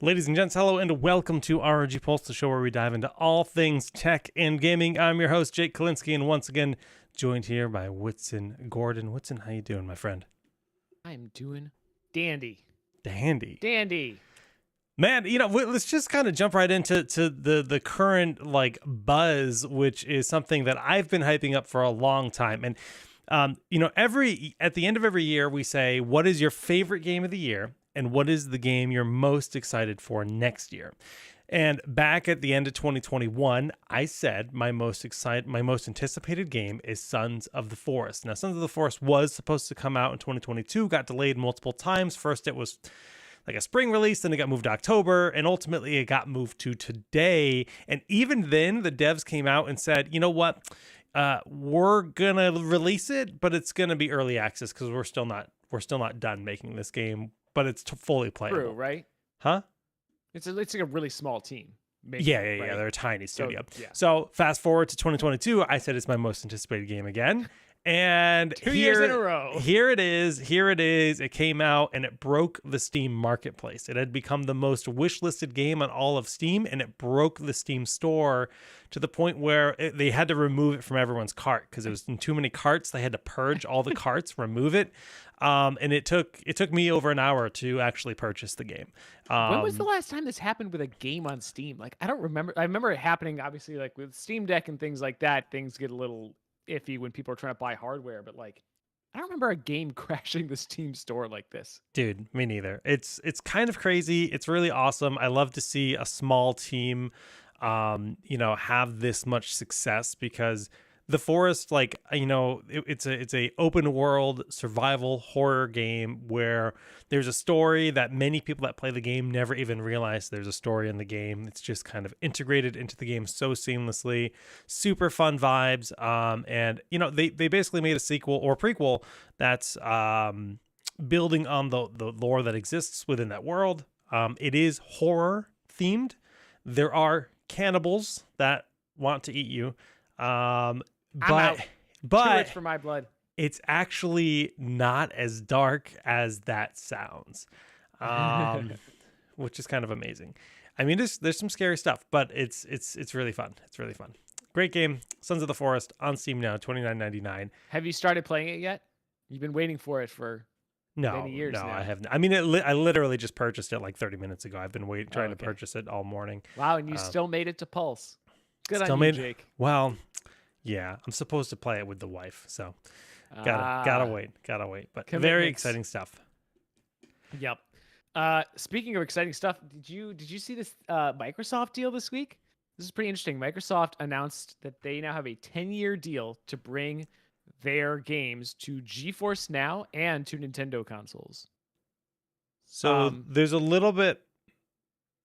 Ladies and gents, hello and welcome to ROG Pulse, the show where we dive into all things tech and gaming. I'm your host, Jake Kalinsky, and once again, joined here by Whitson Gordon. Whitson, how you doing, my friend? I'm doing dandy. Dandy. Man, let's just kind of jump right into the current buzz, which is something that I've been hyping up for a long time. And at the end of every year, we say, what is your favorite game of the year? And what is the game you're most excited for next year? And back at the end of 2021, I said my most anticipated game is Sons of the Forest. Now, Sons of the Forest was supposed to come out in 2022, got delayed multiple times. First, it was like a spring release, then it got moved to October, and ultimately it got moved to today. And even then, the devs came out and said, you know what? We're gonna release it, but it's gonna be early access because we're still not done making this game. But it's fully playable. True, right? Huh? It's like a really small team. Yeah. Right? They're a tiny studio. Yeah. So fast forward to 2022, I said it's my most anticipated game again. And 2 years in a row. Here it is. It came out and it broke the Steam marketplace. It had become the most wishlisted game on all of Steam, and it broke the Steam store to the point where they had to remove it from everyone's cart because it was in too many carts. They had to purge all the carts, remove it. And it took me over an hour to actually purchase the game. When was the last time this happened with a game on Steam? Like, I don't remember. I remember it happening, obviously, like with Steam Deck and things like that. Things get a little iffy when people are trying to buy hardware, but like, I don't remember a game crashing the Steam store like this. Dude, me neither. It's kind of crazy. It's really awesome. I love to see a small team, have this much success because The Forest, it's a open world survival horror game where there's a story that many people that play the game never even realize there's a story in the game. It's just kind of integrated into the game so seamlessly. Super fun vibes. And they basically made a sequel or prequel that's building on the lore that exists within that world. It is horror themed. There are cannibals that want to eat you. But it's for my blood. It's actually not as dark as that sounds, which is kind of amazing. I mean, there's some scary stuff, but it's really fun. It's really fun. Great game, Sons of the Forest on Steam now, $29.99. Have you started playing it yet? You've been waiting for it for many years now. No, I haven't. I mean, I literally just purchased it like 30 minutes ago. I've been trying to purchase it all morning. Wow, and you still made it to Pulse. Good on you, Jake. Well, yeah, I'm supposed to play it with the wife, so gotta wait. But very exciting stuff. Yep. Speaking of exciting stuff, did you see this Microsoft deal this week? This is pretty interesting. Microsoft announced that they now have a 10-year deal to bring their games to GeForce Now and to Nintendo consoles. So there's a little bit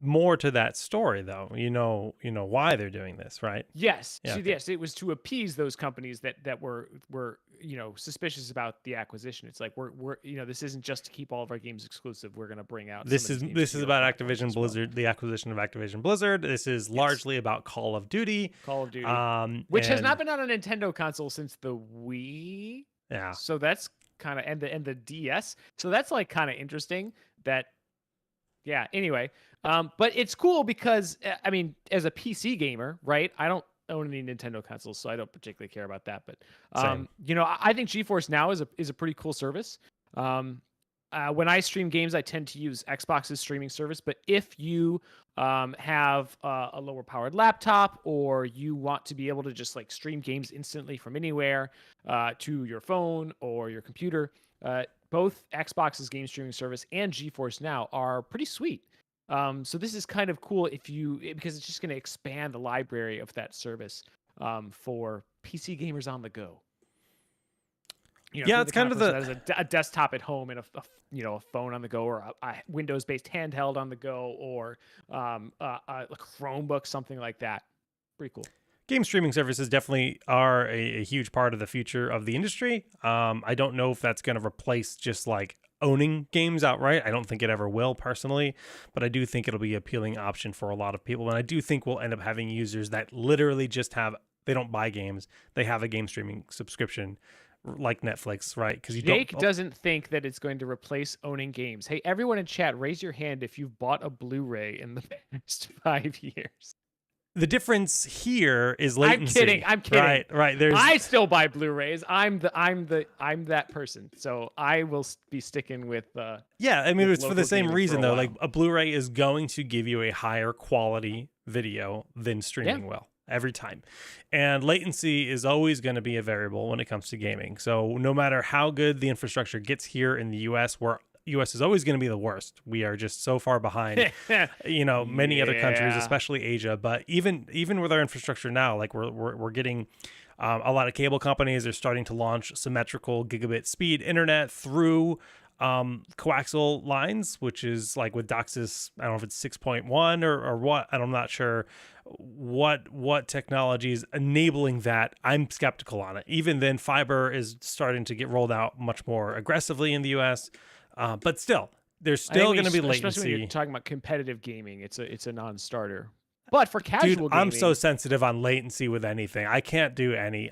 more to that story, though. You know why they're doing this, right? Yes. Yeah, so, yes, it was to appease those companies that were suspicious about the acquisition. It's like we're this isn't just to keep all of our games exclusive. We're going to bring out this is about Activision Blizzard, the acquisition of Activision Blizzard. This is largely about Call of Duty, which has not been on a Nintendo console since the Wii. Yeah. So that's kind of and the DS. So that's like kind of interesting that. Yeah. Anyway, but it's cool because I mean, as a PC gamer, right? I don't own any Nintendo consoles, so I don't particularly care about that. But I think GeForce Now is a pretty cool service. When I stream games, I tend to use Xbox's streaming service. But if you have a lower powered laptop, or you want to be able to just like stream games instantly from anywhere to your phone or your computer, both Xbox's game streaming service and GeForce Now are pretty sweet. So this is kind of cool because it's just going to expand the library of that service for PC gamers on the go. It's kind of a desktop at home and a phone on the go, or a Windows-based handheld on the go, or a Chromebook, something like that. Pretty cool. Game streaming services definitely are a huge part of the future of the industry. I don't know if that's going to replace just like owning games outright. I don't think it ever will personally, but I do think it'll be an appealing option for a lot of people. And I do think we'll end up having users that literally just they don't buy games. They have a game streaming subscription like Netflix, right? Because you Jake don't. doesn't think that it's going to replace owning games. Hey, everyone in chat, raise your hand if you've bought a Blu-ray in the past 5 years. The difference here is latency. I'm kidding. Right. I still buy Blu-rays. I'm that person. So I will be sticking with. Yeah, I mean, it's for the same reason though. while. Like a Blu-ray is going to give you a higher quality video than streaming will every time, and latency is always going to be a variable when it comes to gaming. So no matter how good the infrastructure gets here in the U.S., where U.S. is always going to be the worst. We are just so far behind, many other countries, especially Asia. But even with our infrastructure now, like we're getting a lot of cable companies are starting to launch symmetrical gigabit speed internet through coaxial lines, which is like with DOCSIS. I don't know if it's 6.1 or what. I'm not sure what technology is enabling that. I'm skeptical on it. Even then, fiber is starting to get rolled out much more aggressively in the U.S. But still, there's still going to be latency. Especially when you're talking about competitive gaming, it's a non-starter. But for casual gaming, I'm so sensitive on latency with anything. I can't do it.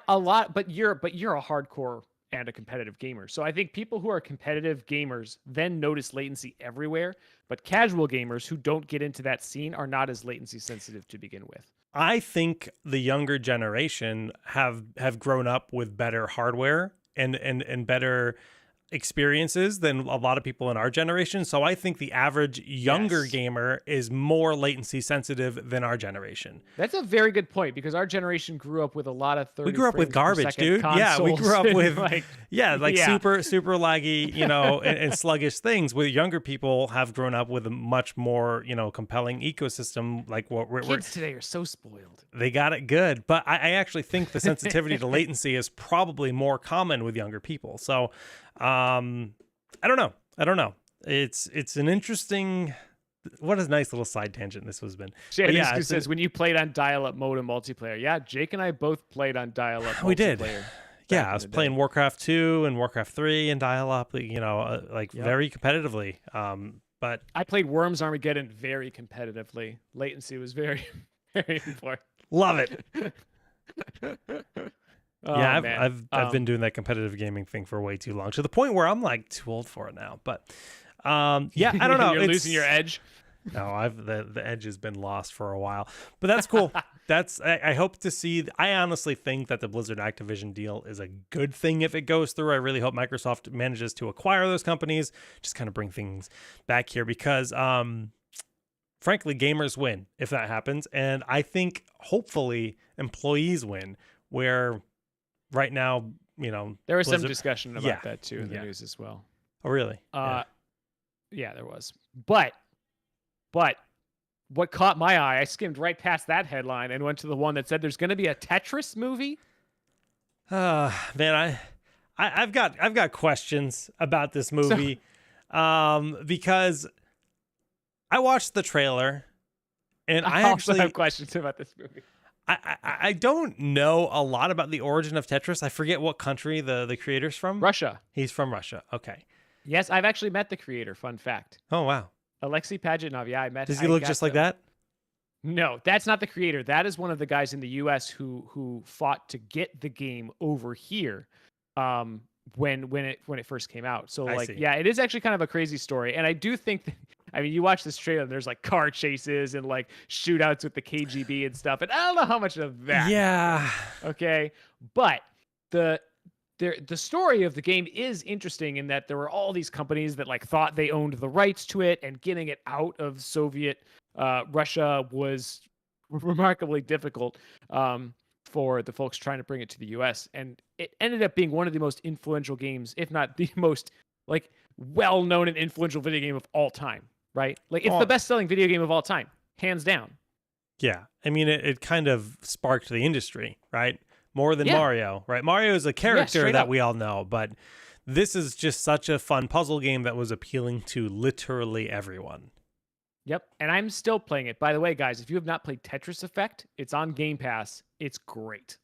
But you're a hardcore and a competitive gamer. So I think people who are competitive gamers then notice latency everywhere. But casual gamers who don't get into that scene are not as latency sensitive to begin with. I think the younger generation have grown up with better hardware and better experiences than a lot of people in our generation. So I think the average younger gamer is more latency sensitive than our generation. That's a very good point, because our generation grew up with a lot of 30 We grew up with garbage, dude. Yeah, we grew up with super laggy, and sluggish things. With younger people have grown up with a much more, compelling ecosystem. Like what kids today are so spoiled. They got it good, but I actually think the sensitivity to latency is probably more common with younger people. So I don't know. It's an interesting. What a nice little side tangent this has been. Shannon says, when you played on dial-up modem multiplayer. Yeah, Jake and I both played on dial-up multiplayer. We did. Yeah, I was playing Warcraft 2 and Warcraft 3 and dial-up, very competitively. But I played Worms Armageddon very competitively. Latency was very, very important. Love it. I've been doing that competitive gaming thing for way too long, to the point where I'm like too old for it now. But I don't know. You're losing your edge. No, the edge has been lost for a while, but that's cool. I hope to see. I honestly think that the Blizzard Activision deal is a good thing if it goes through. I really hope Microsoft manages to acquire those companies, just kind of bring things back here, because frankly, gamers win if that happens, and I think hopefully employees win. Where right now, there was some discussion about that too in the news as well. Oh, really? Yeah, there was. But what caught my eye, I skimmed right past that headline and went to the one that said there's going to be a Tetris movie. Man, I've got questions about this movie, because I watched the trailer, and I also have questions about this movie. I don't know a lot about the origin of Tetris. I forget what country the creator's from. Russia. He's from Russia. Okay. Yes, I've actually met the creator. Fun fact. Oh, wow. Alexei Pajitnov. Yeah, I met him. Does he look just like that? No, that's not the creator. That is one of the guys in the U.S. who fought to get the game over here when it first came out. So it is actually kind of a crazy story. And I do think that, you watch this trailer, and there's like car chases and like shootouts with the KGB and stuff. And I don't know how much of that. Yeah. Okay. But the story of the game is interesting in that there were all these companies that like thought they owned the rights to it, and getting it out of Soviet Russia was remarkably difficult for the folks trying to bring it to the US. And it ended up being one of the most influential games, if not the most like well-known and influential video game of all time, right? Like it's the best-selling video game of all time, hands down. Yeah. It kind of sparked the industry, right? More than Mario, right? Mario is a character that we all know, but this is just such a fun puzzle game that was appealing to literally everyone. Yep, and I'm still playing it. By the way, guys, if you have not played Tetris Effect, it's on Game Pass. It's great.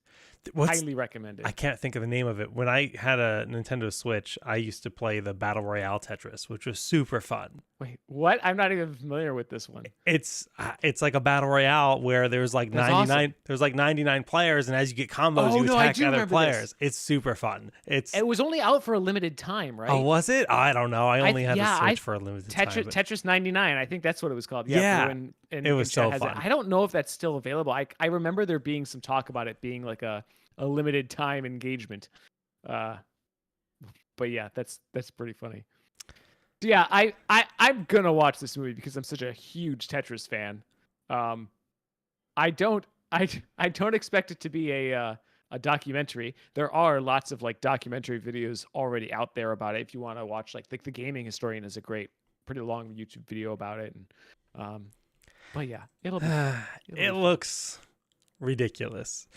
Highly recommended. I can't think of the name of it. When I had a Nintendo Switch, I used to play the Battle Royale Tetris, which was super fun. Wait, what? I'm not even familiar with this one. It's like a battle royale where there's like That's 99 awesome. there's like 99 players, and as you get combos, Oh, you no, I attack do other remember players. this. It's super fun. It was only out for a limited time, right? Oh, was it? I don't know. I only had a yeah, Switch for a limited time. but- Tetris 99. I think that's what it was called. Yeah, and it was so has fun. I don't know if that's still available. I remember there being some talk about it being like a limited time engagement. But yeah, that's pretty funny. Yeah, I'm gonna watch this movie because I'm such a huge Tetris fan. I don't expect it to be a documentary. There are lots of like documentary videos already out there about it. If you want to watch, like the Gaming Historian is a pretty long YouTube video about it. And but yeah, it'll be. It looks ridiculous.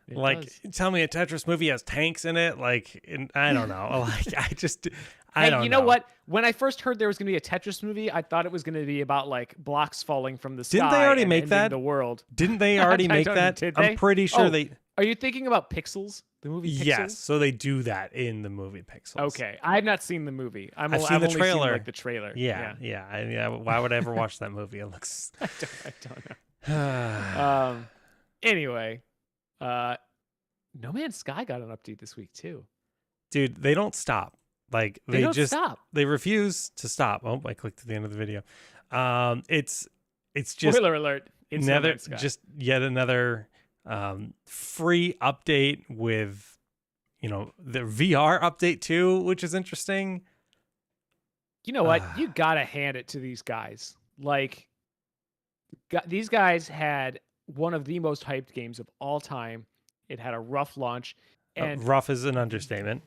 It like, does. tell me a Tetris movie has tanks in it. Like, I don't know. Like, I Hey, don't know. you know what? When I first heard there was going to be a Tetris movie, I thought it was going to be about like blocks falling from the sky. Didn't they already and make ending that? the world? Didn't they already make that? Did I'm they? pretty sure Oh, they. Are you thinking about Pixels? The movie Pixels? Yes, so they do that in the movie Pixels. Okay, I've not seen the movie. I've I've seen the only trailer. Seen, like the trailer. Yeah. Why would I ever watch that movie? It looks. I don't know. Anyway, No Man's Sky got an update this week too. Dude, they don't stop. Like they don't just stop. They refuse to stop. Oh, I clicked at the end of the video. It's just Spoiler alert. It's No another Man's Sky. just yet another free update with the VR update too, which is interesting. You know what? You gotta hand it to these guys. Like, these guys had one of the most hyped games of all time. It had a rough launch, and Rough is an understatement.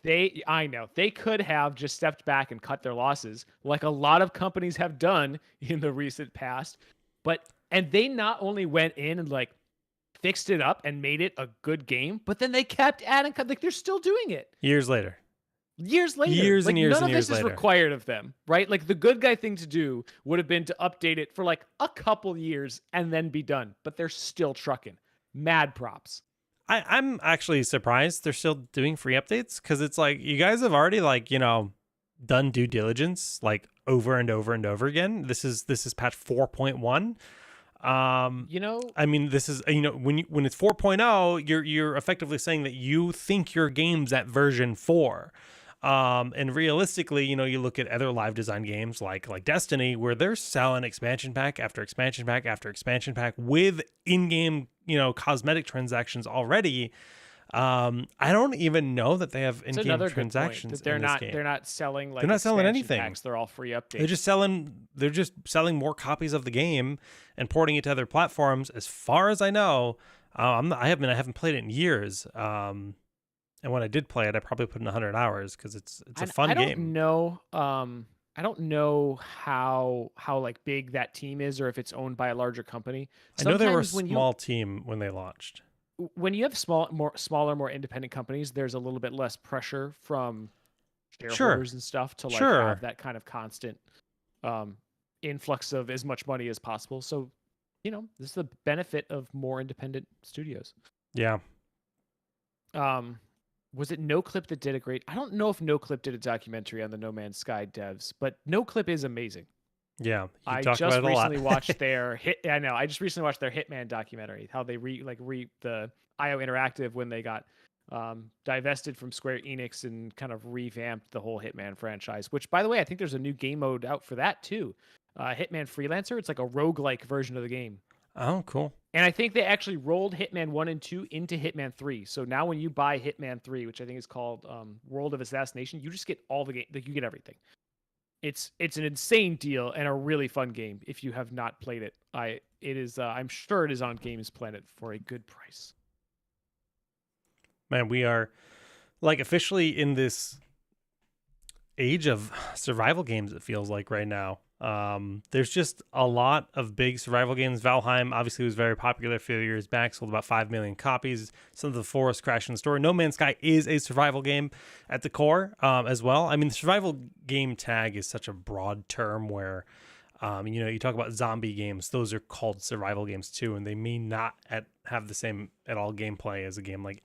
I know they could have just stepped back and cut their losses, like a lot of companies have done in the recent past. And they not only went in and like fixed it up and made it a good game, but then they kept adding, like they're still doing it. Years later. Years None of and years this is later. required of them, right? Like the good guy thing to do would have been to update it for like a couple years and then be done. But they're still trucking. Mad props. I'm actually surprised they're still doing free updates, because it's like you guys have already done due diligence like over and over and over again. This is patch 4.1. I mean, this is when it's 4.0, you're effectively saying that you think your game's at version 4. And realistically, you look at other live design games like Destiny, where they're selling expansion pack after expansion pack after expansion pack with in-game, cosmetic transactions already. I don't even know that they have in-game transactions. They're in not. this game. They're not selling like. They're not selling expansion anything. Packs. They're all free updates. They're just selling more copies of the game and porting it to other platforms. As far as I know, I haven't played it in years. And when I did play it, I probably put in 100 hours because it's a fun game. I don't know how like big that team is, or if it's owned by a larger company. I know they were a small team when they launched. When you have smaller, more independent companies, there's a little bit less pressure from shareholders and stuff to have that kind of constant influx of as much money as possible. So, this is the benefit of more independent studios. Yeah. Was it NoClip that did a great? I don't know if NoClip did a documentary on the No Man's Sky devs, but NoClip is amazing. Yeah, I just recently watched their I know. I just recently watched their Hitman documentary. How they the IO Interactive when they got divested from Square Enix and kind of revamped the whole Hitman franchise. Which, by the way, I think there's a new game mode out for that too. Hitman Freelancer. It's like a roguelike version of the game. Oh, cool. And I think they actually rolled Hitman 1 and 2 into Hitman 3. So now when you buy Hitman 3, which I think is called World of Assassination, you just get all the game. Like, you get everything. It's an insane deal and a really fun game. If you have not played it, I'm sure it is on Games Planet for a good price. Man, we are officially in this age of survival games, it feels like right now. There's just a lot of big survival games. Valheim obviously was very popular a few years back, sold about 5 million copies. Some of the Forest crashed in the store. No Man's Sky is a survival game at the core, as well. I mean, the survival game tag is such a broad term where, you talk about zombie games, those are called survival games too, and they may not have the same at all gameplay as a game like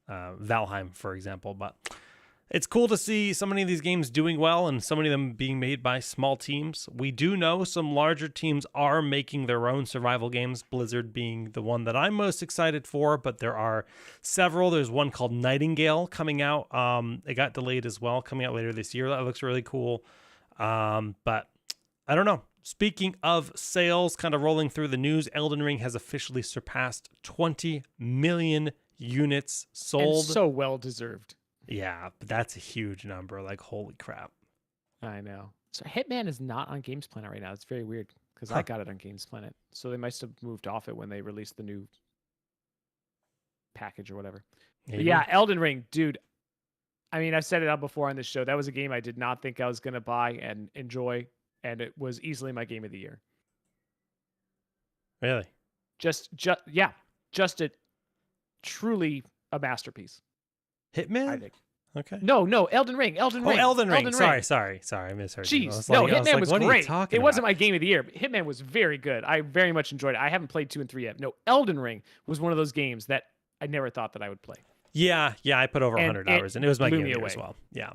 Valheim, for example. But it's cool to see so many of these games doing well and so many of them being made by small teams. We do know some larger teams are making their own survival games, Blizzard being the one that I'm most excited for, but there are several. There's one called Nightingale coming out. It got delayed as well, coming out later this year. That looks really cool. But I don't know. Speaking of sales, kind of rolling through the news, Elden Ring has officially surpassed 20 million units sold. And so well deserved. Yeah, but that's a huge number. Like, holy crap. I know. So Hitman is not on Games Planet right now. It's very weird because I got it on Games Planet. So they must have moved off it when they released the new package or whatever. But yeah, Elden Ring, dude. I mean, I've said it out before on this show. That was a game I did not think I was going to buy and enjoy, and it was easily my game of the year. Really? Just a truly a masterpiece. Hitman? I think. Okay. No, Elden Ring. Elden Ring. Sorry. I misheard you. Jeez, no, Hitman was great. It wasn't about? my game of the year, but Hitman was very good. I very much enjoyed it. I haven't played 2 and 3 yet. No, Elden Ring was one of those games that I never thought that I would play. Yeah, I put over 100 hours, and it was my game of the year as well. Yeah.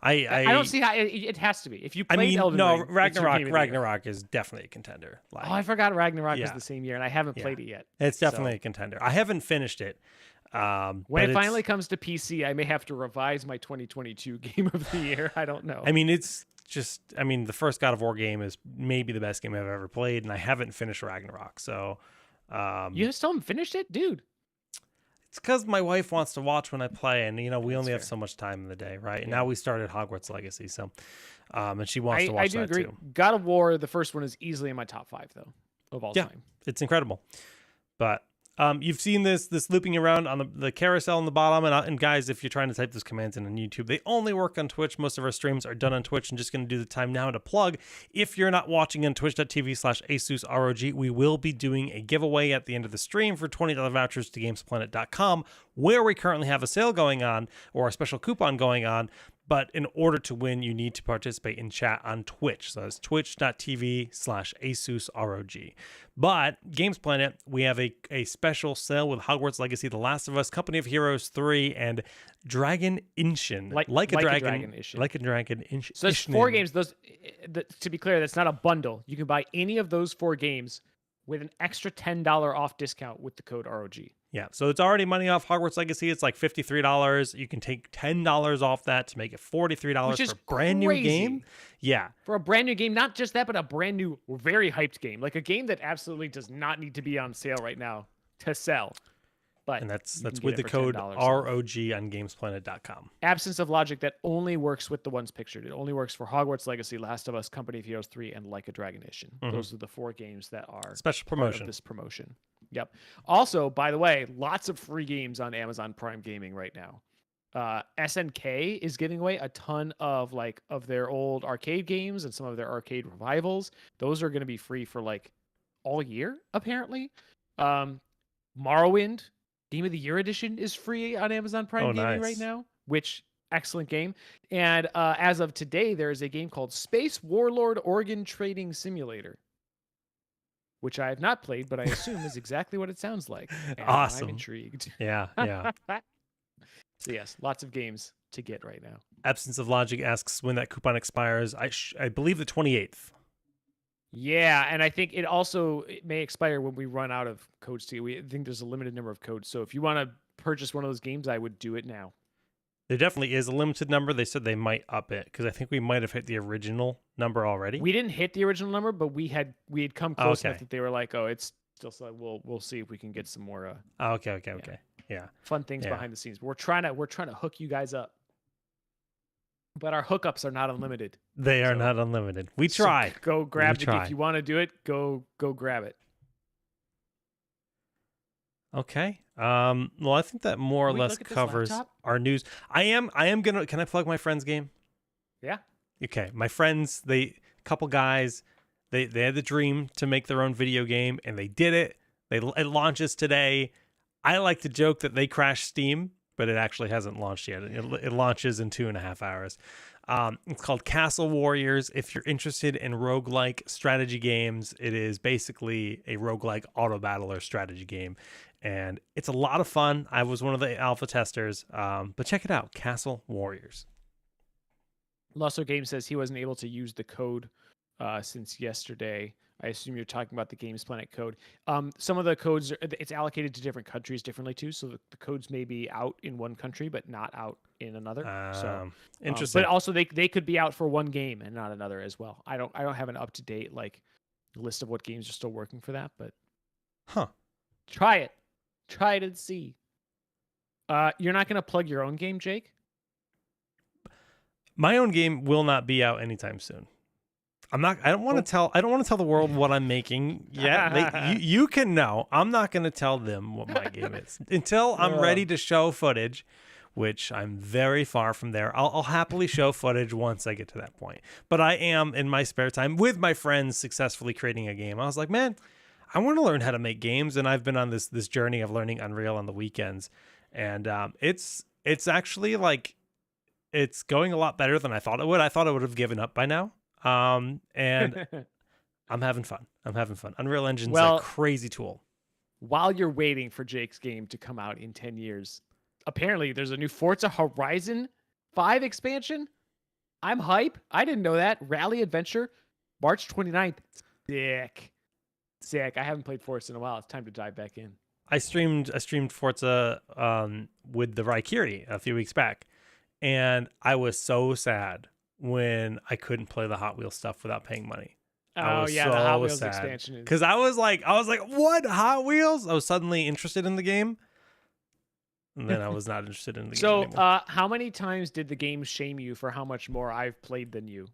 I don't see how it has to be. If you played Elden Ring, Ragnarok is definitely a contender. Like, I forgot Ragnarok was the same year, and I haven't played it yet. It's definitely a contender. I haven't finished it. When it finally comes to PC, I may have to revise my 2022 game of the year. I don't know. I mean, it's just, the first God of War game is maybe the best game I've ever played, and I haven't finished Ragnarok. So, you still haven't finished it, dude? It's because my wife wants to watch when I play, and we only have so much time in the day, right? And now we started Hogwarts Legacy, so and she wants to watch that agree. too. God of War, the first one, is easily in my top 5 though of all time. It's incredible. But you've seen this looping around on the carousel on the bottom, and guys, if you're trying to type those commands in on YouTube, they only work on Twitch. Most of our streams are done on Twitch. I'm just going to do the time now to plug. If you're not watching on twitch.tv/AsusROG, we will be doing a giveaway at the end of the stream for $20 vouchers to gamesplanet.com, where we currently have a sale going on, or a special coupon going on. But in order to win, you need to participate in chat on Twitch. So that's twitch.tv/AsusROG. But Games Planet, we have a special sale with Hogwarts Legacy, The Last of Us, Company of Heroes 3, and Dragon Ishin. Like a Dragon Ishin. So there's 4 games. To be clear, that's not a bundle. You can buy any of those 4 games with an extra $10 off discount with the code ROG. Yeah, so it's already money off Hogwarts Legacy. It's like $53. You can take $10 off that to make it $43 for a brand new game. Yeah. For a brand new game, not just that, but a brand new, very hyped game. Like a game that absolutely does not need to be on sale right now to sell. But that's with the code ROG on gamesplanet.com. Absence of logic that only works with the ones pictured. It only works for Hogwarts Legacy, Last of Us, Company of Heroes 3, and Like a Dragon Ishin. Mm-hmm. Those are the 4 games that are special promotion. Part of this promotion. Yep. Also, by the way, lots of free games on Amazon Prime Gaming right now. SNK is giving away a ton of their old arcade games and some of their arcade revivals. Those are going to be free for all year, apparently. Morrowind Game of the Year edition is free on Amazon Prime Gaming right now, which excellent game. And as of today, there is a game called Space Warlord Organ Trading Simulator, which I have not played, but I assume is exactly what it sounds like. And awesome. I'm intrigued. Yeah. So yes, lots of games to get right now. Absence of Logic asks when that coupon expires. I believe the 28th. Yeah, and I think it may expire when we run out of codes too. I think there's a limited number of codes. So if you want to purchase one of those games, I would do it now. There definitely is a limited number. They said they might up it because I think we might have hit the original number already. We didn't hit the original number, but we had come close enough that they were like, "Oh, it's still so we'll see if we can get some more." Okay. Yeah. Fun things behind the scenes. We're trying to hook you guys up, but our hookups are not unlimited. They are not unlimited. We try. So go grab it if you want to do it. Go grab it. Okay. Well, I think that more or less covers our news. I am gonna. Can I plug my friend's game? Yeah. Okay. My friends, couple guys, they had the dream to make their own video game, and they did it. It launches today. I like to joke that they crashed Steam, but it actually hasn't launched yet. It launches in 2.5 hours. It's called Castle Warriors. If you're interested in roguelike strategy games, it is basically a roguelike auto battler strategy game. and it's a lot of fun. I was one of the alpha testers, but check it out, Castle Warriors. Lusser Game says he wasn't able to use the code since yesterday. I assume you're talking about the Games Planet code. Some of the codes, it's allocated to different countries differently too. So the codes may be out in one country, but not out in another. So interesting. But also they could be out for one game and not another as well. I don't have an up to date like list of what games are still working for that, but try it and see. You're not gonna plug your own game, Jake? My own game will not be out anytime soon. I don't want to tell the world what I'm making yet. You can know. I'm not going to tell them what my game is until I'm ready to show footage, which I'm very far from there. I'll happily show footage once I get to that point. But I am in my spare time with my friends successfully creating a game. I was like, man, I want to learn how to make games, and I've been on this journey of learning Unreal on the weekends, and it's actually like it's going a lot better than I thought it would. I thought I would have given up by now. And I'm having fun. Unreal Engine's a crazy tool. While you're waiting for Jake's game to come out in 10 years, apparently there's a new Forza Horizon 5 expansion. I'm hype. I didn't know that. Rally Adventure, March 29th. Sick. I haven't played Forza in a while. It's time to dive back in. I streamed Forza with the Raikiri a few weeks back, and I was so sad when I couldn't play the Hot Wheels stuff without paying money. The Hot Wheels expansion. Because I was like, what, Hot Wheels? I was suddenly interested in the game, and then I was not interested in the game anymore. So, how many times did the game shame you for how much more I've played than you?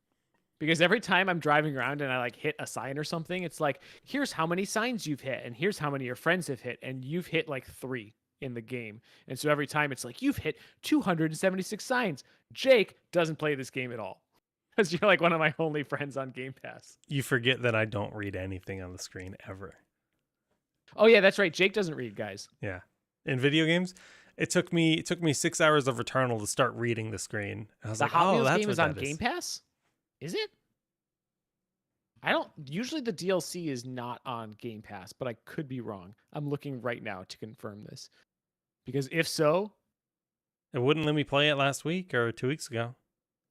Because every time I'm driving around and I like hit a sign or something, it's like, here's how many signs you've hit, and here's how many your friends have hit, and you've hit like 3 in the game. And so every time it's like, you've hit 276 signs. Jake doesn't play this game at all because you're like one of my only friends on Game Pass. You forget that I don't read anything on the screen ever. Oh yeah, that's right. Jake doesn't read, guys. Yeah. In video games, it took me 6 hours of Returnal to start reading the screen. I was the like, Hot Wheels that's game what is on that Game Pass? Is it? I don't usually the DLC is not on Game Pass, but I could be wrong. I'm looking right now to confirm this. Because if so, it wouldn't let me play it last week or 2 weeks ago.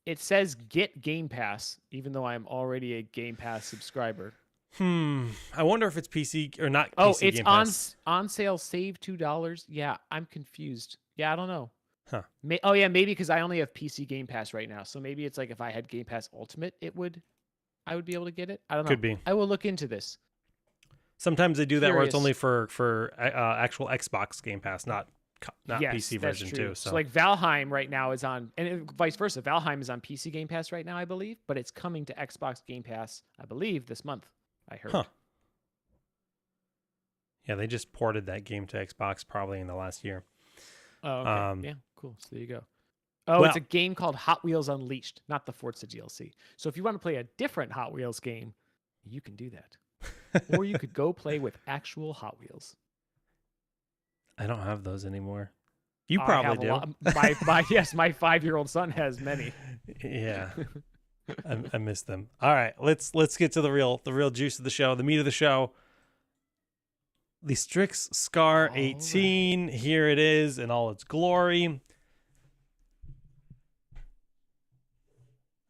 It says get Game Pass, even though I'm already a Game Pass subscriber. I wonder if it's PC or not. Oh, PC it's Game Pass. on sale. Save $2. Yeah, I'm confused. Yeah, I don't know. Huh. Maybe because I only have PC Game Pass right now. So maybe it's like if I had Game Pass Ultimate, I would be able to get it. I don't know. Could be. I will look into this. Sometimes they do that where it's only for actual Xbox Game Pass, not PC version too. So like Valheim right now is on, and vice versa. Valheim is on PC Game Pass right now, I believe, but it's coming to Xbox Game Pass, I believe, this month. I heard. Huh. Yeah, they just ported that game to Xbox probably in the last year. Oh, okay. Yeah, cool. So there you go. Oh, it's a game called Hot Wheels Unleashed, not the Forza DLC. So if you want to play a different Hot Wheels game, you can do that. Or you could go play with actual Hot Wheels. I don't have those anymore. You probably do. My 5-year-old son has many. Yeah. I miss them. All right, let's get to the real juice of the show, the meat of the show. The Strix SCAR 18. Right. Here it is in all its glory.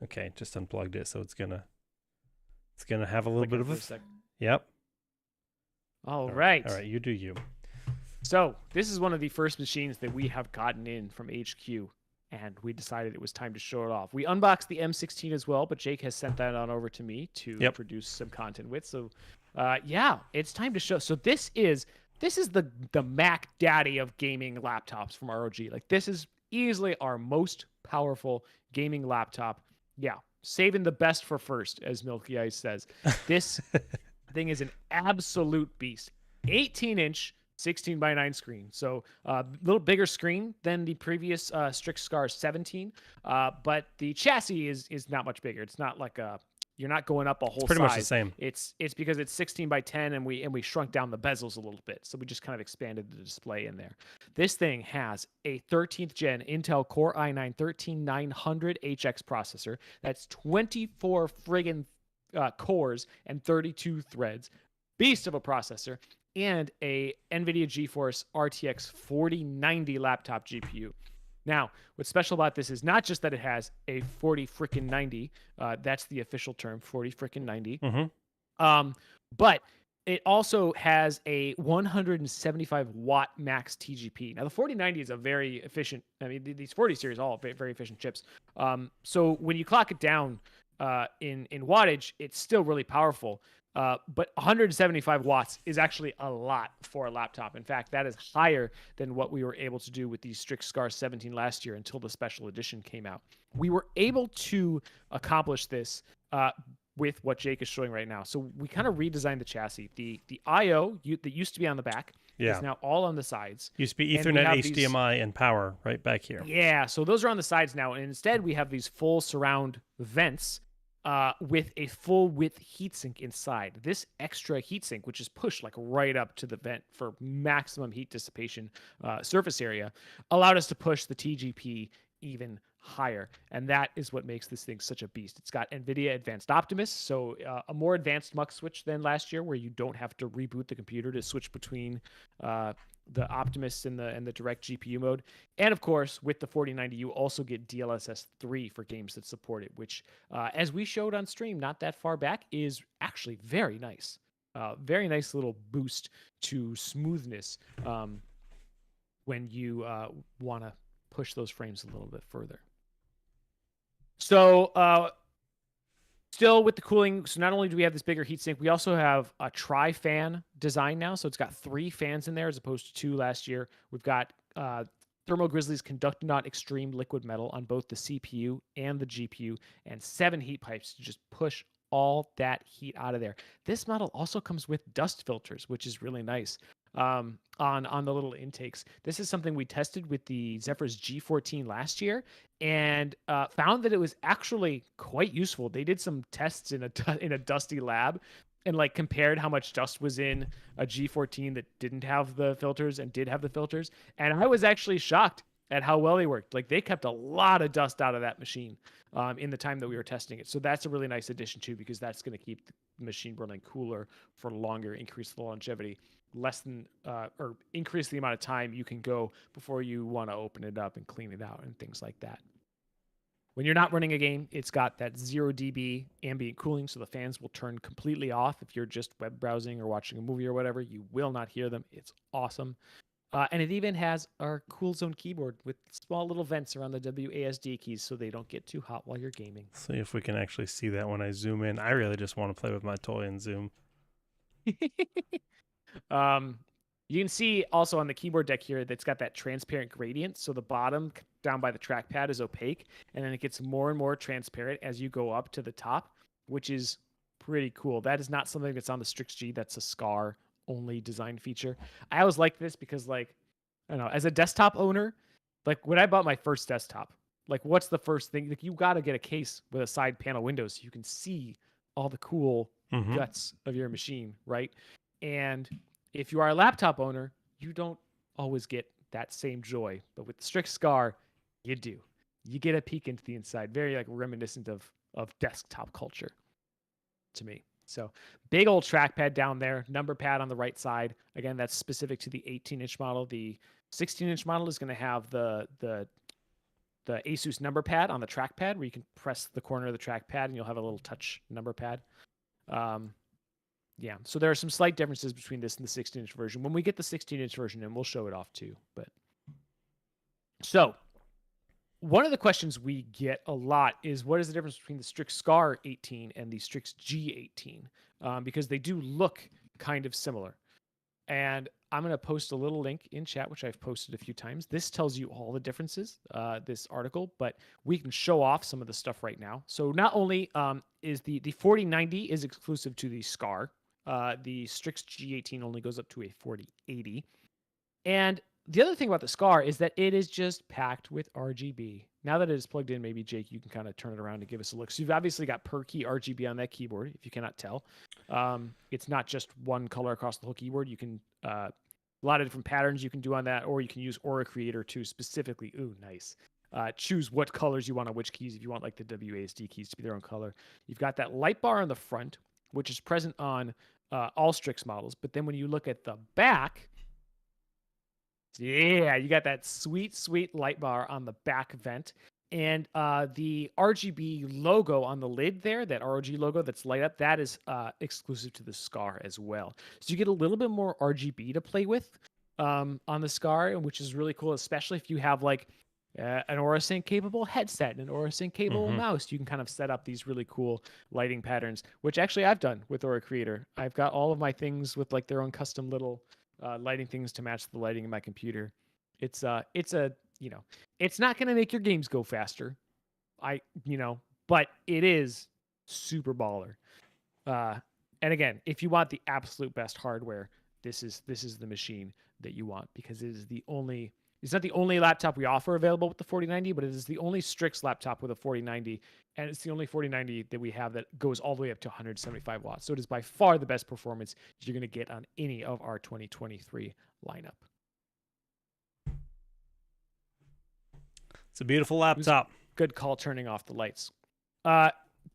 Okay, just unplugged it, so it's gonna have a little bit of a. Yep. All right. All right, you do you. So this is one of the first machines that we have gotten in from HQ, and we decided it was time to show it off. We unboxed the M16 as well, but Jake has sent that on over to me to produce some content with. So, yeah, it's time to show. So this is the Mac Daddy of gaming laptops from ROG. Like this is easily our most powerful gaming laptop. Yeah, saving the best for first, as Milky Ice says. This thing is an absolute beast. 18-inch. 16:9 screen, so a little bigger screen than the previous Strix SCAR 17, but the chassis is not much bigger. It's not like you're not going up a whole. It's pretty much the same. It's because it's 16:10 and we shrunk down the bezels a little bit, so we just kind of expanded the display in there. This thing has a 13th gen Intel Core i9-13900 HX processor. That's 24 friggin' cores and 32 threads. Beast of a processor. and a NVIDIA GeForce RTX 4090 laptop GPU. Now, what's special about this is not just that it has a 40 frickin' 90. That's the official term, 40 frickin' 90. But it also has a 175 watt max TGP. Now, the 4090 is a very efficient. I mean, these 40 series all very, very efficient chips. So when you clock it down in wattage, it's still really powerful. But 175 watts is actually a lot for a laptop. In fact, that is higher than what we were able to do with the Strix SCAR 17 last year until the special edition came out. We were able to accomplish this with what Jake is showing right now. So we kind of redesigned the chassis. The I/O that used to be on the back is now all on the sides. Used to be Ethernet, HDMI, and power right back here. Yeah, so those are on the sides now. And instead, we have these full surround vents with a full width heatsink inside. This extra heatsink, which is pushed like right up to the vent for maximum heat dissipation surface area, allowed us to push the TGP even higher. And that is what makes this thing such a beast. It's got NVIDIA Advanced Optimus, so a more advanced mux switch than last year, where you don't have to reboot the computer to switch between the Optimus and the direct GPU mode. And of course, with the 4090, you also get DLSS 3 for games that support it, which, as we showed on stream not that far back, is actually very nice. Very nice little boost to smoothness when you want to push those frames a little bit further. So still with the cooling, so not only do we have this bigger heatsink, we also have a tri-fan design now. So it's got 3 fans in there as opposed to 2 last year. We've got Thermo Grizzly's Conductonaut Extreme Liquid Metal on both the CPU and the GPU, and 7 heat pipes to just push all that heat out of there. This model also comes with dust filters, which is really nice. On the little intakes. This is something we tested with the Zephyr's G14 last year, and found that it was actually quite useful. They did some tests in a dusty lab and like compared how much dust was in a G14 that didn't have the filters and did have the filters, and I was actually shocked at how well they worked. Like, they kept a lot of dust out of that machine in the time that we were testing it. So that's a really nice addition too, because that's going to keep the machine running cooler for longer, increase the longevity, or increase the amount of time you can go before you want to open it up and clean it out and things like that. When you're not running a game, it's got that 0 dB ambient cooling, so the fans will turn completely off. If you're just web browsing or watching a movie or whatever, you will not hear them. It's awesome. And it even has our Cool Zone keyboard with small little vents around the WASD keys so they don't get too hot while you're gaming. See if we can actually see that when I zoom in. I really just want to play with my toy and zoom. You can see also on the keyboard deck here that's got that transparent gradient. So the bottom down by the trackpad is opaque, and then it gets more and more transparent as you go up to the top, which is pretty cool. That is not something that's on the Strix G. That's a SCAR only design feature. I always like this because, like, I don't know, as a desktop owner, like when I bought my first desktop, like, what's the first thing? Like, you got to get a case with a side panel window so you can see all the cool guts of your machine, right? And if you are a laptop owner, you don't always get that same joy. But with the Strix SCAR, you do. You get a peek into the inside. Very like reminiscent of desktop culture to me. So big old trackpad down there, number pad on the right side. Again, that's specific to the 18-inch model. The 16-inch model is going to have the Asus number pad on the trackpad, where you can press the corner of the trackpad and you'll have a little touch number pad. Yeah, so there are some slight differences between this and the 16-inch version. When we get the 16-inch version in, we'll show it off too. But so one of the questions we get a lot is, what is the difference between the Strix SCAR 18 and the Strix G18? Because they do look kind of similar. And I'm going to post a little link in chat, which I've posted a few times. This tells you all the differences, this article, but we can show off some of the stuff right now. So not only is the 4090 is exclusive to the SCAR, the Strix G18 only goes up to a 4080. And the other thing about the SCAR is that it is just packed with RGB. Now that it is plugged in, maybe Jake, you can kind of turn it around and give us a look. So you've obviously got per key RGB on that keyboard, if you cannot tell. It's not just one color across the whole keyboard. You can a lot of different patterns you can do on that, or you can use Aura Creator to specifically, choose what colors you want on which keys if you want like the WASD keys to be their own color. You've got that light bar on the front, which is present on all Strix models. But then when you look at the back, yeah, you got that sweet light bar on the back vent. And the RGB logo on the lid there, that ROG logo that's light up, that is exclusive to the SCAR as well. So you get a little bit more RGB to play with on the SCAR, which is really cool, especially if you have like an AuraSync capable headset and an AuraSync capable mouse. You can kind of set up these really cool lighting patterns, which actually I've done with Aura Creator. I've got all of my things with like their own custom little lighting things to match the lighting in my computer. It's a it's not going to make your games go faster. But it is super baller. And again, if you want the absolute best hardware, this is the machine that you want, because it is the only. It's not the only laptop we offer available with the 4090, but it is the only Strix laptop with a 4090, and it's the only 4090 that we have that goes all the way up to 175 watts. So it is by far the best performance you're going to get on any of our 2023 lineup. It's a beautiful laptop. Good call turning off the lights. The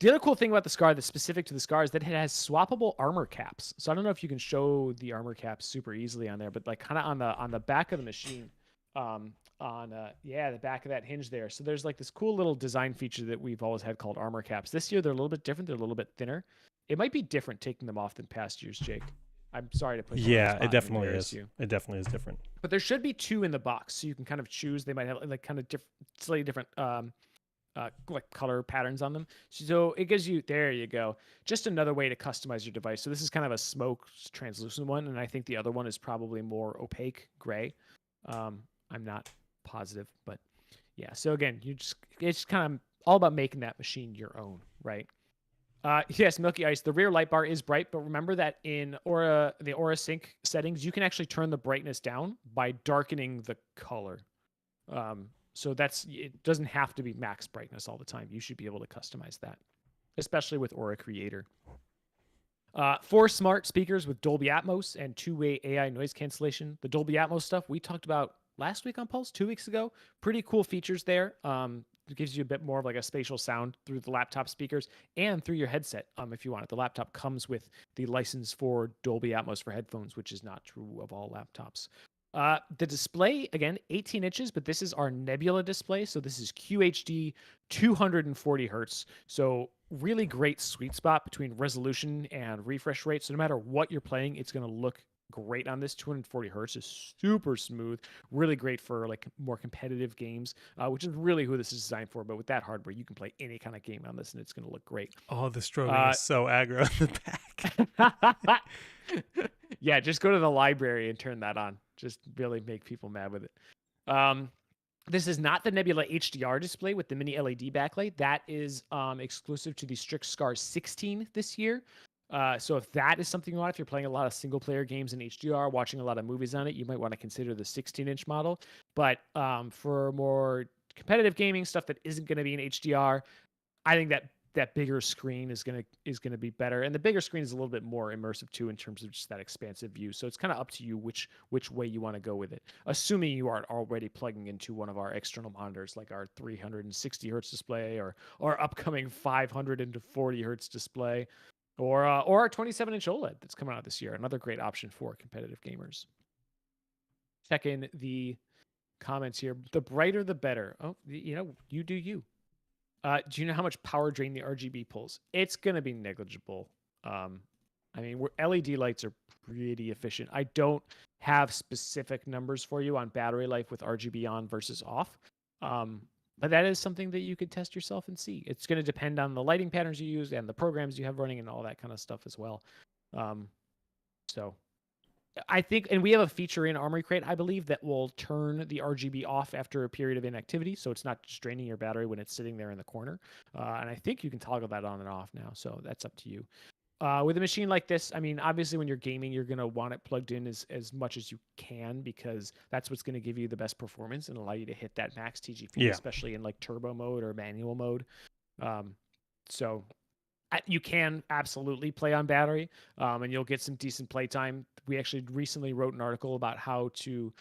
other cool thing about the SCAR that's specific to the SCAR is that it has swappable armor caps. So I don't know if you can show the armor caps super easily on there, but like kind of on the back of the machine, the back of that hinge there. So there's like this cool little design feature that we've always had called armor caps. This year they're a little bit different. They're a little bit thinner. It might be different taking them off than past years, Jake. I'm sorry to put you on the spot. It definitely is. It definitely is different. But there should be two in the box, so you can kind of choose. They might have like kind of slightly different like color patterns on them. So it gives you, there you go, just another way to customize your device. So this is kind of a smoke translucent one, and I think the other one is probably more opaque gray. I'm not positive, but yeah. So again, it's kind of all about making that machine your own, right? Yes, Milky Ice, the rear light bar is bright, but remember that in the Aura Sync settings, you can actually turn the brightness down by darkening the color. So it doesn't have to be max brightness all the time. You should be able to customize that, especially with Aura Creator. 4 smart speakers with Dolby Atmos and 2-way AI noise cancellation. The Dolby Atmos stuff we talked about last week on Pulse, 2 weeks ago. Pretty cool features there. It gives you a bit more of like a spatial sound through the laptop speakers and through your headset if you want it. The laptop comes with the license for Dolby Atmos for headphones, which is not true of all laptops. The display, again, 18 inches, but this is our Nebula display. So this is QHD 240 hertz. So really great sweet spot between resolution and refresh rate. So no matter what you're playing, it's going to look great on this. 240 hertz is super smooth, really great for like more competitive games, which is really who this is designed for. But with that hardware, you can play any kind of game on this, and it's going to look great. Oh, the strobing is so aggro in the back. Yeah, just go to the library and turn that on. Just really make people mad with it. This is not the Nebula HDR display with the mini LED backlight. That is exclusive to the Strix SCAR 16 this year. So if that is something you want, if you're playing a lot of single player games in HDR, watching a lot of movies on it, you might want to consider the 16-inch model. But for more competitive gaming stuff that isn't going to be in HDR, I think that bigger screen is gonna be better, and the bigger screen is a little bit more immersive too in terms of just that expansive view. So it's kind of up to you which way you want to go with it, assuming you aren't already plugging into one of our external monitors like our 360 hertz display or our upcoming 540 hertz display, or our 27-inch OLED that's coming out this year. Another great option for competitive gamers. Check in the comments here. The brighter the better. Oh, you do you. Do you know how much power drain the RGB pulls? It's going to be negligible. LED lights are pretty efficient. I don't have specific numbers for you on battery life with RGB on versus off. But that is something that you could test yourself and see. It's going to depend on the lighting patterns you use and the programs you have running and all that kind of stuff as well. So I think, and we have a feature in Armory Crate, I believe, that will turn the RGB off after a period of inactivity, so it's not just draining your battery when it's sitting there in the corner. And I think you can toggle that on and off now, so that's up to you. With a machine like this, I mean, obviously when you're gaming, you're going to want it plugged in as much as you can, because that's what's going to give you the best performance and allow you to hit that max TGP, especially in like turbo mode or manual mode. So you can absolutely play on battery, and you'll get some decent playtime. We actually recently wrote an article about how to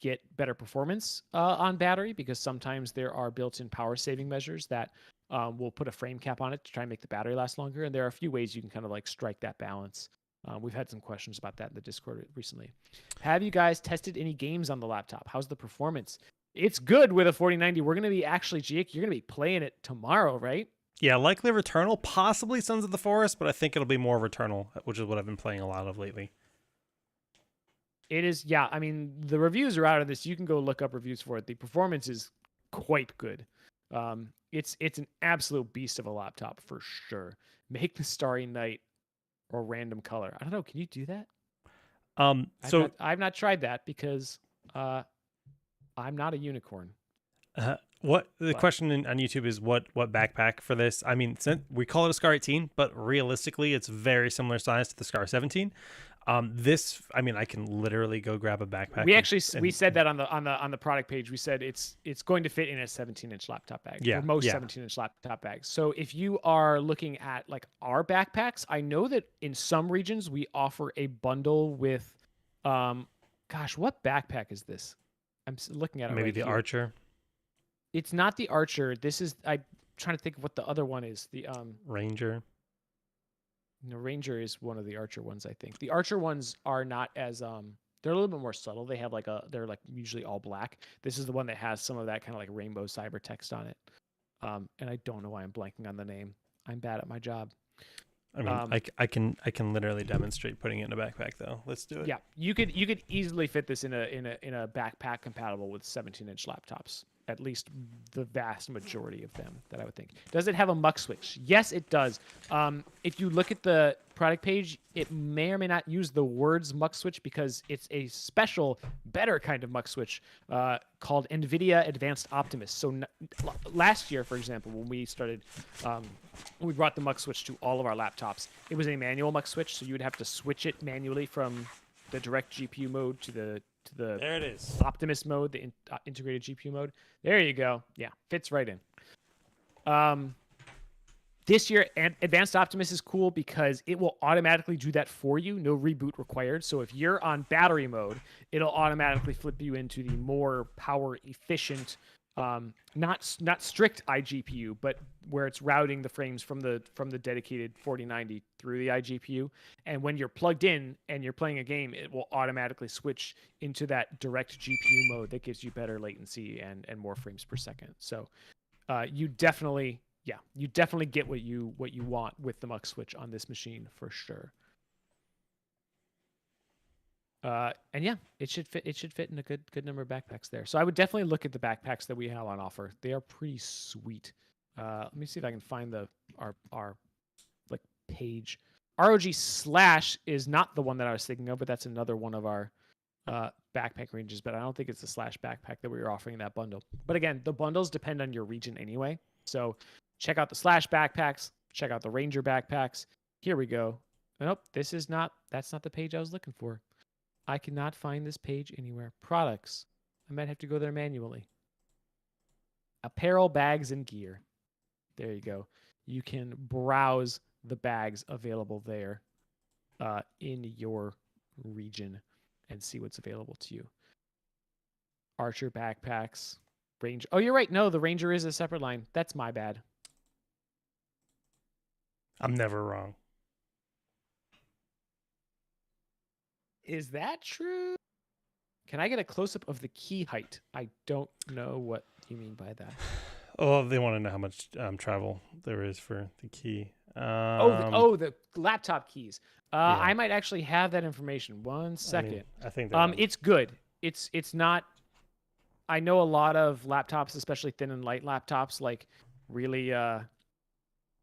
get better performance on battery, because sometimes there are built-in power saving measures that will put a frame cap on it to try and make the battery last longer. And there are a few ways you can kind of like strike that balance. We've had some questions about that in the Discord recently. Have you guys tested any games on the laptop? How's the performance? It's good with a 4090. We're going to be actually, Jake, you're going to be playing it tomorrow, right? Yeah, likely Returnal, possibly Sons of the Forest, but I think it'll be more Returnal, which is what I've been playing a lot of lately. It is, yeah. I mean, the reviews are out of this. You can go look up reviews for it. The performance is quite good. It's an absolute beast of a laptop for sure. Make the Starry Night or random color. I don't know. Can you do that? I've not tried that because I'm not a unicorn. Question on YouTube is what backpack for this? I mean, we call it a SCAR 18, but realistically, it's very similar size to the SCAR 17. This, I mean, I can literally go grab a backpack. We said that on the product page. We said it's going to fit in a 17-inch laptop bag. Yeah, for most 17-inch laptop bags. So if you are looking at like our backpacks, I know that in some regions we offer a bundle with, gosh, what backpack is this? I'm looking at it. Maybe the here. Archer. It's not the Archer. This is, I'm trying to think of what the other one is. The Ranger. The Ranger is one of the Archer ones, I think. The Archer ones are not as they're a little bit more subtle. They have they're like usually all black. This is the one that has some of that kind of like rainbow cyber text on it. And I don't know why I'm blanking on the name. I'm bad at my job. I mean, I can literally demonstrate putting it in a backpack though. Let's do it. Yeah, you could easily fit this in a backpack compatible with 17-inch laptops. At least the vast majority of them, that I would think. Does it have a muck switch? Yes, it does. If you look at the product page, it may or may not use the words muck switch because it's a special, better kind of muck switch called NVIDIA Advanced Optimus. So last year, for example, when we started, we brought the muck switch to all of our laptops. It was a manual muck switch, so you would have to switch it manually from the direct GPU mode to the there it is. Optimus mode, the integrated GPU mode. There you go. Yeah, fits right in. This year, Advanced Optimus is cool because it will automatically do that for you. No reboot required. So if you're on battery mode, it'll automatically flip you into the more power efficient, not strict iGPU, but where it's routing the frames from the dedicated 4090 through the iGPU. And when you're plugged in and you're playing a game, it will automatically switch into that direct GPU mode that gives you better latency and more frames per second. So you definitely get what you want with the muck switch on this machine for sure. And yeah, it should fit in a good number of backpacks there. So I would definitely look at the backpacks that we have on offer. They are pretty sweet. Let me see if I can find our like page. ROG Slash is not the one that I was thinking of, but that's another one of our backpack ranges. But I don't think it's the Slash backpack that we were offering in that bundle. But again, the bundles depend on your region anyway. So check out the Slash backpacks. Check out the Ranger backpacks. Here we go. Nope, that's not the page I was looking for. I cannot find this page anywhere. Products. I might have to go there manually. Apparel, bags, and gear. There you go. You can browse the bags available there in your region and see what's available to you. Archer backpacks. Ranger. Oh, you're right. No, the Ranger is a separate line. That's my bad. I'm never wrong. Is that true? Can I get a close-up of the key height? I don't know what you mean by that. Oh, they want to know how much travel there is for the key. The laptop keys. Yeah. I might actually have that information. 1 second. I think it's good. It's not. I know a lot of laptops, especially thin and light laptops, like really